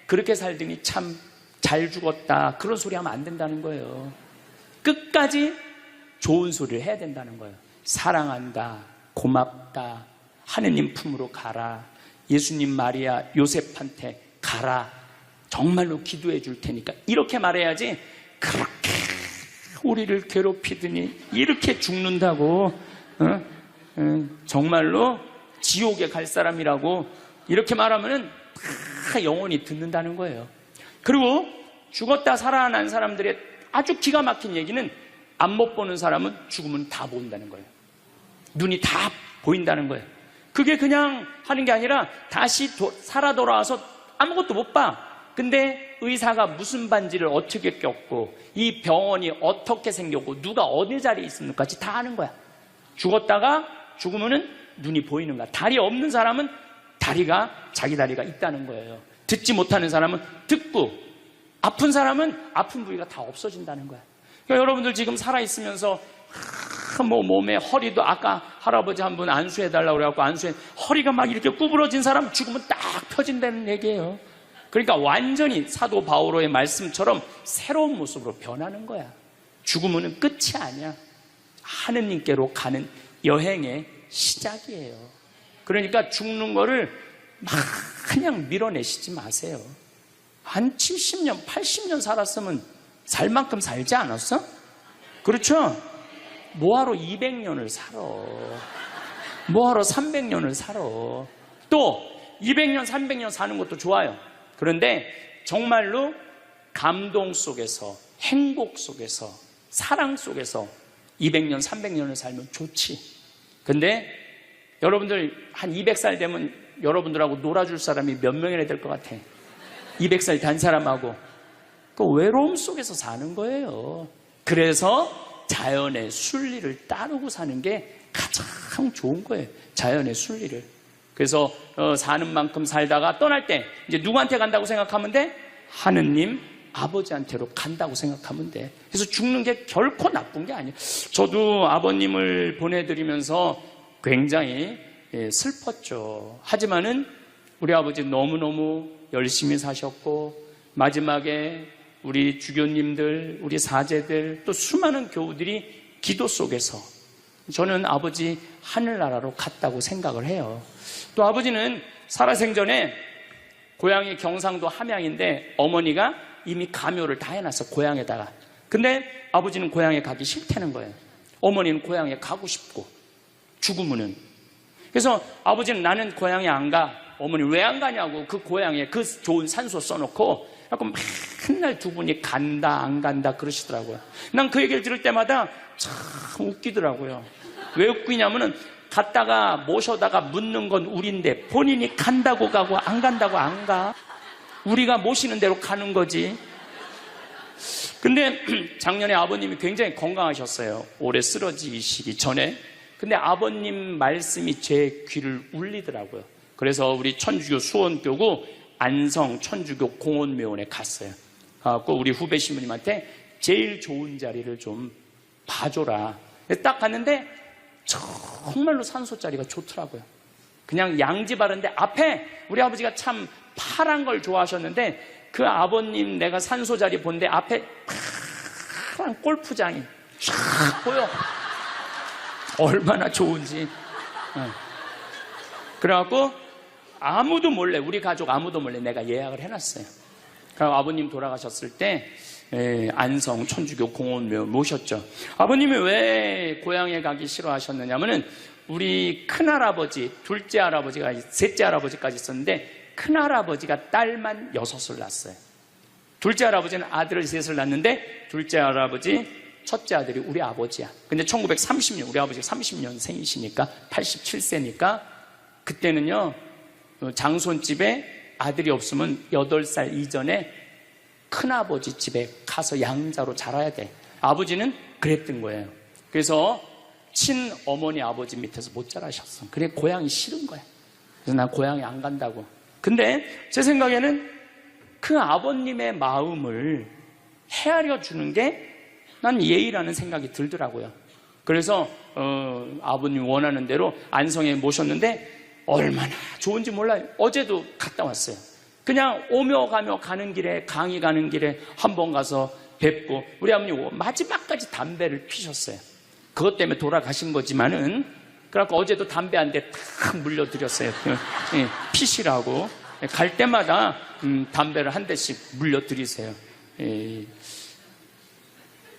그렇게 살더니 참 잘 죽었다 그런 소리 하면 안 된다는 거예요. 끝까지 좋은 소리를 해야 된다는 거예요. 사랑한다, 고맙다, 하느님 품으로 가라, 예수님 마리아 요셉한테 가라, 정말로 기도해 줄 테니까, 이렇게 말해야지. 그렇게 우리를 괴롭히더니 이렇게 죽는다고 정말로 지옥에 갈 사람이라고 이렇게 말하면은 다 영원히 듣는다는 거예요. 그리고 죽었다 살아난 사람들의 아주 기가 막힌 얘기는 안 못 보는 사람은 죽으면 다 보인다는 거예요. 눈이 다 보인다는 거예요. 그게 그냥 하는 게 아니라 다시 살아 돌아와서 아무것도 못 봐. 근데 의사가 무슨 반지를 어떻게 꼈고 이 병원이 어떻게 생겼고 누가 어디 자리에 있습니까지 다 아는 거야. 죽었다가 죽으면은 눈이 보이는 거야. 다리 없는 사람은 자기 다리가 있다는 거예요. 듣지 못하는 사람은 듣고, 아픈 사람은 아픈 부위가 다 없어진다는 거야. 그러니까 여러분들 지금 살아있으면서 몸에 허리도, 아까 할아버지 한 분 안수해달라고 그래갖고 허리가 막 이렇게 구부러진 사람 죽으면 딱 펴진다는 얘기예요. 그러니까 완전히 사도 바오로의 말씀처럼 새로운 모습으로 변하는 거야. 죽으면 끝이 아니야. 하느님께로 가는 여행의 시작이에요. 그러니까 죽는 거를 막 그냥 밀어내시지 마세요. 한 70년, 80년 살았으면 살 만큼 살지 않았어? 그렇죠? 뭐하러 200년을 살아? 뭐하러 300년을 살아? 또 200년, 300년 사는 것도 좋아요. 그런데 정말로 감동 속에서, 행복 속에서, 사랑 속에서 200년, 300년을 살면 좋지. 근데 여러분들 한 200살 되면 여러분들하고 놀아줄 사람이 몇 명이나 될 것 같아? 200살 단 사람하고. 그 외로움 속에서 사는 거예요. 그래서 자연의 순리를 따르고 사는 게 가장 좋은 거예요. 자연의 순리를. 그래서 사는 만큼 살다가 떠날 때 이제 누구한테 간다고 생각하면 돼? 하느님 아버지한테로 간다고 생각하면 돼. 그래서 죽는 게 결코 나쁜 게 아니에요. 저도 아버님을 보내드리면서 굉장히 슬펐죠. 하지만은 우리 아버지 너무너무 열심히 사셨고, 마지막에 우리 주교님들, 우리 사제들, 또 수많은 교우들이 기도 속에서 저는 아버지 하늘나라로 갔다고 생각을 해요. 또 아버지는 살아생전에 고향이 경상도 함양인데 어머니가 이미 가묘를 다 해놨어, 고향에다가. 근데 아버지는 고향에 가기 싫다는 거예요. 어머니는 고향에 가고 싶고, 죽으면은. 그래서 아버지는 나는 고향에 안 가. 어머니 왜 안 가냐고. 그 고향에 그 좋은 산소 써놓고 약간 맨날 두 분이 간다 안 간다 그러시더라고요. 난 그 얘기를 들을 때마다 참 웃기더라고요. 왜 웃기냐면은 갔다가 모셔다가 묻는 건 우린데 본인이 간다고 가고 안 간다고 안 가. 우리가 모시는 대로 가는 거지. 근데 작년에 아버님이 굉장히 건강하셨어요. 올해 쓰러지시기 전에. 근데 아버님 말씀이 제 귀를 울리더라고요. 그래서 우리 천주교 수원교구 안성 천주교 공원묘원에 갔어요. 가고 우리 후배 신부님한테 제일 좋은 자리를 좀 봐줘라. 딱 갔는데 정말로 산소 자리가 좋더라고요. 그냥 양지 바른데 앞에 우리 아버지가 참 파란 걸 좋아하셨는데 그 아버님 내가 산소 자리 본데 앞에 파란 골프장이 쫙 보여. 얼마나 좋은지. 그래갖고 아무도 몰래, 우리 가족 아무도 몰래 내가 예약을 해놨어요. 그리고 아버님 돌아가셨을 때 안성 천주교 공원묘 모셨죠. 아버님이 왜 고향에 가기 싫어하셨느냐면은 우리 큰할아버지, 둘째 할아버지가, 셋째 할아버지까지 있었는데 큰할아버지가 딸만 6을 낳았어요. 둘째 할아버지는 아들을 3을 낳았는데 둘째 할아버지 첫째 아들이 우리 아버지야. 근데 1930년, 우리 아버지가 30년생이시니까 87세니까 그때는요 장손집에 아들이 없으면 8살 이전에 큰아버지 집에 가서 양자로 자라야 돼. 아버지는 그랬던 거예요. 그래서 친어머니 아버지 밑에서 못 자라셨어. 그래 고향이 싫은 거야. 그래서 난 고향에 안 간다고. 근데 제 생각에는 그 아버님의 마음을 헤아려 주는 게 난 예의라는 생각이 들더라고요. 그래서 아버님 원하는 대로 안성에 모셨는데 얼마나 좋은지 몰라요. 어제도 갔다 왔어요. 그냥 오며 가며 가는 길에, 강의 가는 길에 한번 가서 뵙고, 우리 아버님 마지막까지 담배를 피셨어요. 그것 때문에 돌아가신 거지만은, 그래갖고 어제도 담배 한 대 탁 물려드렸어요. 피시라고. 갈 때마다 담배를 한 대씩 물려드리세요.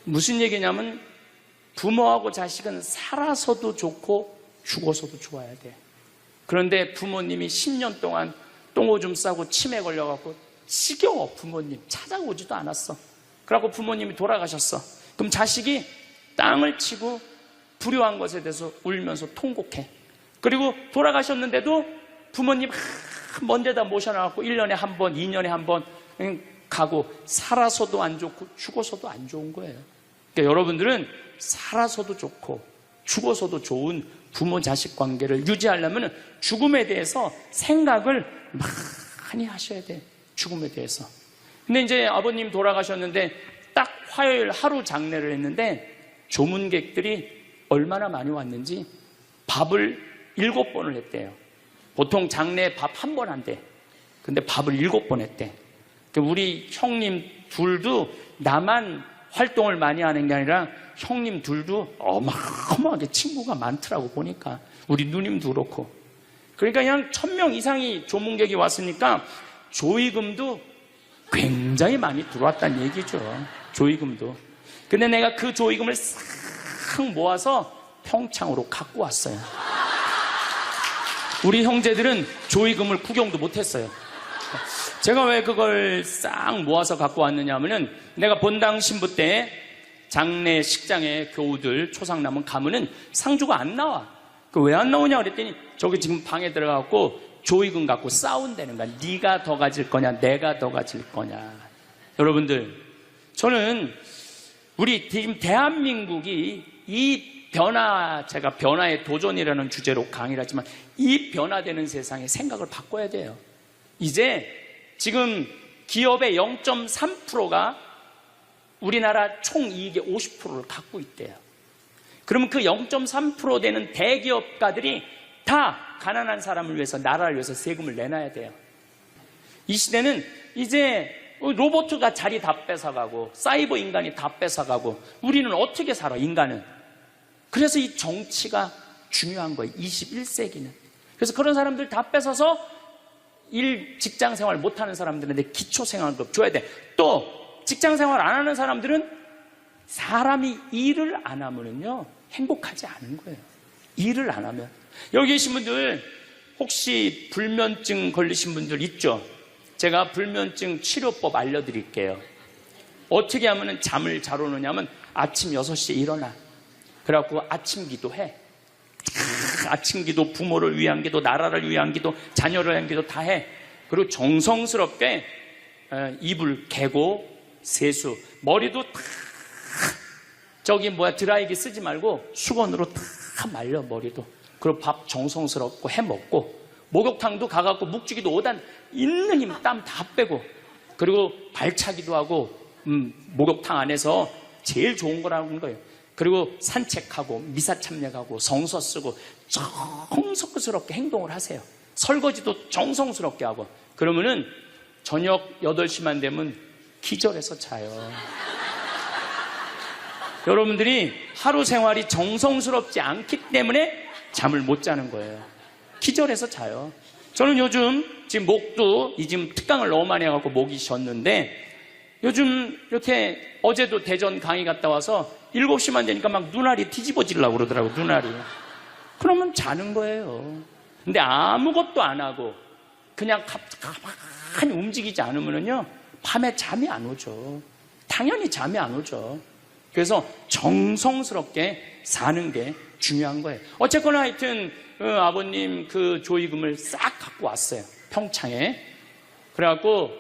무슨 얘기냐면 부모하고 자식은 살아서도 좋고 죽어서도 좋아야 돼. 그런데 부모님이 10년 동안 똥오줌 싸고 치매 걸려갖고 지겨워. 부모님 찾아오지도 않았어. 그래갖고 부모님이 돌아가셨어. 그럼 자식이 땅을 치고 불효한 것에 대해서 울면서 통곡해. 그리고 돌아가셨는데도 부모님 먼 데다 모셔놔갖고 1년에 한 번, 2년에 한 번 가고, 살아서도 안 좋고 죽어서도 안 좋은 거예요. 그러니까 여러분들은 살아서도 좋고 죽어서도 좋은 부모 자식 관계를 유지하려면 죽음에 대해서 생각을 많이 하셔야 돼. 죽음에 대해서. 근데 이제 아버님 돌아가셨는데 딱 화요일 하루 장례를 했는데 조문객들이 얼마나 많이 왔는지 밥을 7번을 했대요. 보통 장례 밥 1번 한대. 근데 밥을 7번 했대. 우리 형님 둘도 나만 활동을 많이 하는 게 아니라 형님 둘도 어마어마하게 친구가 많더라고 보니까. 우리 누님도 그렇고. 그러니까 그냥 1000명 이상이 조문객이 왔으니까 조의금도 굉장히 많이 들어왔다는 얘기죠. 조의금도. 근데 내가 그 조의금을 싹 모아서 평창으로 갖고 왔어요. 우리 형제들은 조의금을 구경도 못했어요. 제가 왜 그걸 싹 모아서 갖고 왔느냐 하면은 내가 본당 신부 때 장례 식장에 교우들 초상 남은 가면은 상주가 안 나와. 왜 안 나오냐 그랬더니 저기 지금 방에 들어가고 조의금 갖고 싸운다는 거야. 네가 더 가질 거냐 내가 더 가질 거냐. 여러분들, 저는 우리 지금 대한민국이 이 변화, 제가 변화의 도전이라는 주제로 강의를 하지만 이 변화되는 세상에 생각을 바꿔야 돼요. 이제 지금 기업의 0.3%가 우리나라 총이익의 50%를 갖고 있대요. 그러면 그 0.3% 되는 대기업가들이 다 가난한 사람을 위해서, 나라를 위해서 세금을 내놔야 돼요. 이 시대는 이제 로봇가 자리 다 뺏어가고 사이버 인간이 다 뺏어가고 우리는 어떻게 살아, 인간은. 그래서 이 정치가 중요한 거예요. 21세기는. 그래서 그런 사람들 다 뺏어서 직장 생활 못하는 사람들한테 기초생활급 줘야 돼. 또 직장 생활 안 하는 사람들은 사람이 일을 안 하면요 행복하지 않은 거예요. 일을 안 하면. 여기 계신 분들 혹시 불면증 걸리신 분들 있죠? 제가 불면증 치료법 알려드릴게요. 어떻게 하면 잠을 잘 오느냐면 아침 6시에 일어나. 그래갖고 아침 기도해. 아침 기도, 부모를 위한 기도, 나라를 위한 기도, 자녀를 위한 기도 다 해. 그리고 정성스럽게 이불 개고 세수, 머리도 다 드라이기 쓰지 말고 수건으로 다 말려 머리도. 그리고 밥 정성스럽고 해 먹고, 목욕탕도 가갖고 묵직이도 5단 있는 힘 땀 다 빼고, 그리고 발차기도 하고, 목욕탕 안에서 제일 좋은 거라는 거예요. 그리고 산책하고 미사 참여하고 성서 쓰고 정성스럽게 행동을 하세요. 설거지도 정성스럽게 하고. 그러면은 저녁 8시만 되면 기절해서 자요. 여러분들이 하루 생활이 정성스럽지 않기 때문에 잠을 못 자는 거예요. 기절해서 자요. 저는 요즘 지금 목도 지금 특강을 너무 많이 해갖고 목이 쉬었는데, 요즘 이렇게 어제도 대전 강의 갔다 와서 7시만 되니까 막 눈알이 뒤집어지려고 그러더라고요. 눈알이. 그러면 자는 거예요. 근데 아무것도 안 하고 그냥 가만히 움직이지 않으면요 밤에 잠이 안 오죠. 당연히 잠이 안 오죠. 그래서 정성스럽게 사는 게 중요한 거예요. 어쨌거나 하여튼 아버님 그 조의금을 싹 갖고 왔어요. 평창에. 그래갖고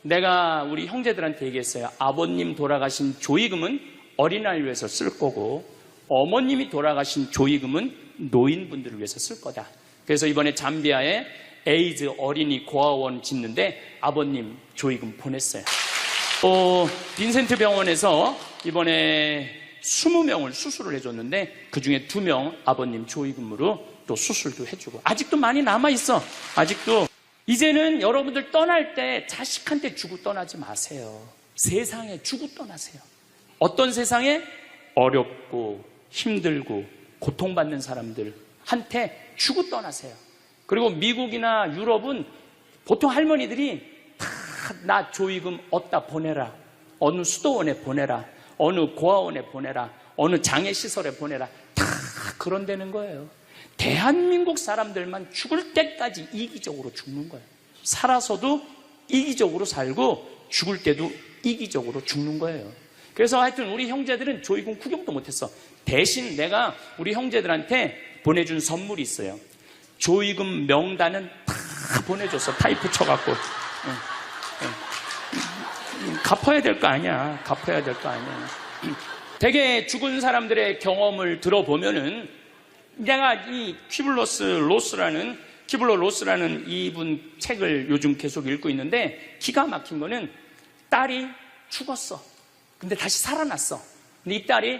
내가 우리 형제들한테 얘기했어요. 아버님 돌아가신 조의금은 어린아이를 위해서 쓸 거고, 어머님이 돌아가신 조의금은 노인분들을 위해서 쓸 거다. 그래서 이번에 잠비아에 에이즈 어린이 고아원 짓는데 아버님 조의금 보냈어요. 빈센트 병원에서 이번에 20명을 수술을 해줬는데 그 중에 2명 아버님 조의금으로 또 수술도 해주고. 아직도 많이 남아있어. 아직도. 이제는 여러분들 떠날 때 자식한테 주고 떠나지 마세요. 세상에 주고 떠나세요. 어떤 세상에? 어렵고 힘들고 고통받는 사람들한테 주고 떠나세요. 그리고 미국이나 유럽은 보통 할머니들이 다 나 조의금 어디다 보내라, 어느 수도원에 보내라, 어느 고아원에 보내라, 어느 장애시설에 보내라, 다 그런다는 거예요. 대한민국 사람들만 죽을 때까지 이기적으로 죽는 거예요. 살아서도 이기적으로 살고 죽을 때도 이기적으로 죽는 거예요. 그래서 하여튼 우리 형제들은 조의금 구경도 못했어. 대신 내가 우리 형제들한테 보내준 선물이 있어요. 조의금 명단은 다 보내줬어. 타이프 쳐갖고. 갚아야 될 거 아니야. 갚아야 될 거 아니야. 되게 죽은 사람들의 경험을 들어보면은, 내가 이 키블러 로스라는 이분 책을 요즘 계속 읽고 있는데, 기가 막힌 거는 딸이 죽었어. 근데 다시 살아났어. 근데 이 딸이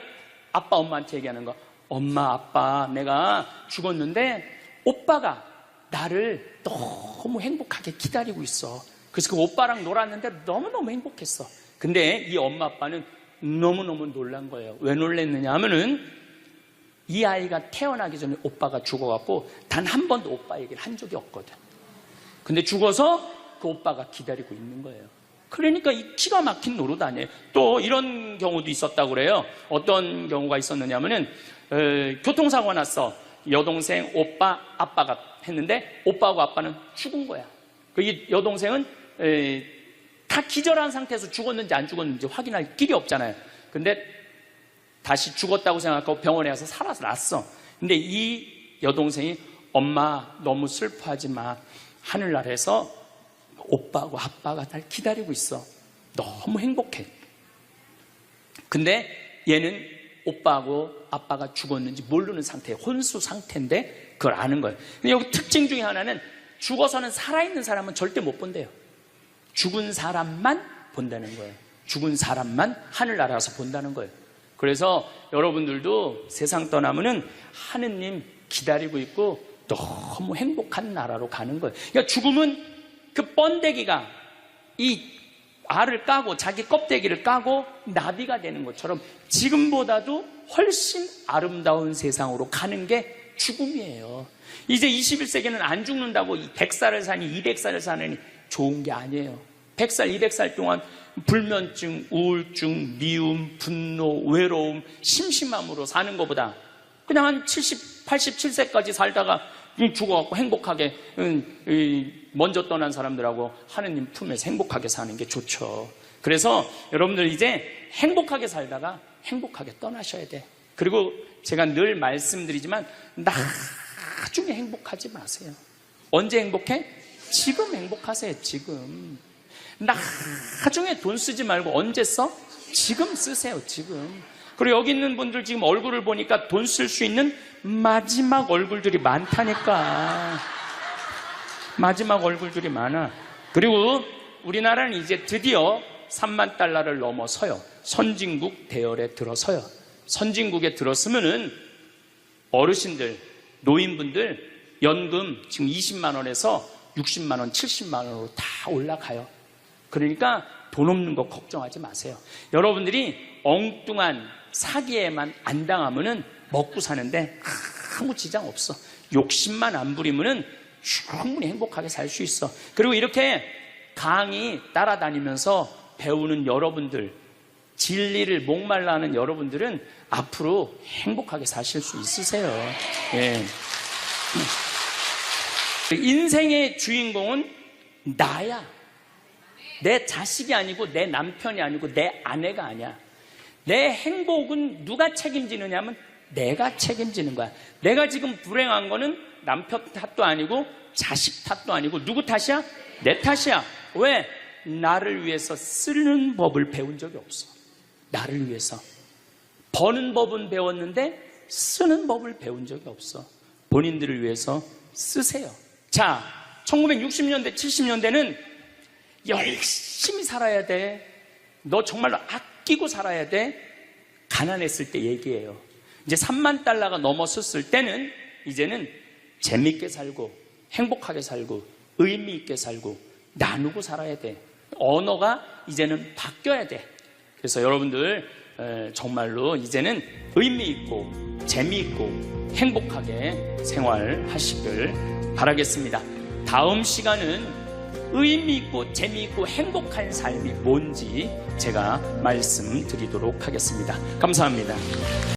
아빠 엄마한테 얘기하는 거. 엄마 아빠 내가 죽었는데 오빠가 나를 너무 행복하게 기다리고 있어. 그래서 그 오빠랑 놀았는데 너무너무 행복했어. 근데 이 엄마 아빠는 너무너무 놀란 거예요. 왜 놀랐느냐 하면은 이 아이가 태어나기 전에 오빠가 죽어갖고 단 한 번도 오빠 얘기를 한 적이 없거든. 근데 죽어서 그 오빠가 기다리고 있는 거예요. 그러니까 이 기가 막힌 노릇 아니에요. 또 이런 경우도 있었다고 그래요. 어떤 경우가 있었느냐면은 교통사고가 났어. 여동생, 오빠, 아빠가 했는데 오빠하고 아빠는 죽은 거야. 이 여동생은 다 기절한 상태에서 죽었는지 안 죽었는지 확인할 길이 없잖아요. 근데 다시 죽었다고 생각하고 병원에 가서 살아났어. 근데 이 여동생이 엄마 너무 슬퍼하지 마. 하늘나라에서 오빠하고 아빠가 날 기다리고 있어. 너무 행복해. 근데 얘는 오빠하고 아빠가 죽었는지 모르는 상태예요. 혼수 상태인데 그걸 아는 거예요. 근데 여기 특징 중에 하나는 죽어서는 살아있는 사람은 절대 못 본대요. 죽은 사람만 본다는 거예요. 죽은 사람만 하늘나라에서 본다는 거예요. 그래서 여러분들도 세상 떠나면은 하느님 기다리고 있고 너무 행복한 나라로 가는 거예요. 그러니까 죽음은 그 번데기가 이 알을 까고 자기 껍데기를 까고 나비가 되는 것처럼 지금보다도 훨씬 아름다운 세상으로 가는 게 죽음이에요. 이제 21세기는 안 죽는다고 100살을 사니 200살을 사느니 좋은 게 아니에요. 100살, 200살 동안 불면증, 우울증, 미움, 분노, 외로움, 심심함으로 사는 것보다 그냥 한 70, 87세까지 살다가 죽어갖고 행복하게 먼저 떠난 사람들하고 하느님 품에서 행복하게 사는 게 좋죠. 그래서 여러분들 이제 행복하게 살다가 행복하게 떠나셔야 돼. 그리고 제가 늘 말씀드리지만 나중에 행복하지 마세요. 언제 행복해? 지금 행복하세요. 지금. 나중에 돈 쓰지 말고 언제 써? 지금 쓰세요. 지금. 그리고 여기 있는 분들 지금 얼굴을 보니까 돈 쓸 수 있는 마지막 얼굴들이 많다니까. 마지막 얼굴들이 많아. 그리고 우리나라는 이제 드디어 3만 달러를 넘어서요. 선진국 대열에 들어서요. 선진국에 들었으면은 어르신들, 노인분들 연금 지금 20만 원에서 60만 원, 70만 원으로 다 올라가요. 그러니까 돈 없는 거 걱정하지 마세요. 여러분들이 엉뚱한 사기에만 안 당하면은 먹고 사는데 아무 지장 없어. 욕심만 안 부리면은 충분히 행복하게 살 수 있어. 그리고 이렇게 강의 따라다니면서 배우는 여러분들, 진리를 목말라 하는 여러분들은 앞으로 행복하게 사실 수 있으세요. 예. 인생의 주인공은 나야. 내 자식이 아니고 내 남편이 아니고 내 아내가 아니야. 내 행복은 누가 책임지느냐면 내가 책임지는 거야. 내가 지금 불행한 거는 남편 탓도 아니고 자식 탓도 아니고 누구 탓이야? 내 탓이야. 왜? 나를 위해서 쓰는 법을 배운 적이 없어. 나를 위해서. 버는 법은 배웠는데 쓰는 법을 배운 적이 없어. 본인들을 위해서 쓰세요. 자, 1960년대, 70년대는 열심히 살아야 돼. 너 정말로 아끼고 살아야 돼. 가난했을 때 얘기예요. 이제 3만 달러가 넘었을 때는 이제는 재밌게 살고 행복하게 살고 의미 있게 살고 나누고 살아야 돼. 언어가 이제는 바뀌어야 돼. 그래서 여러분들 정말로 이제는 의미 있고 재미있고 행복하게 생활하시길 바라겠습니다. 다음 시간은 의미 있고 재미있고 행복한 삶이 뭔지 제가 말씀드리도록 하겠습니다. 감사합니다.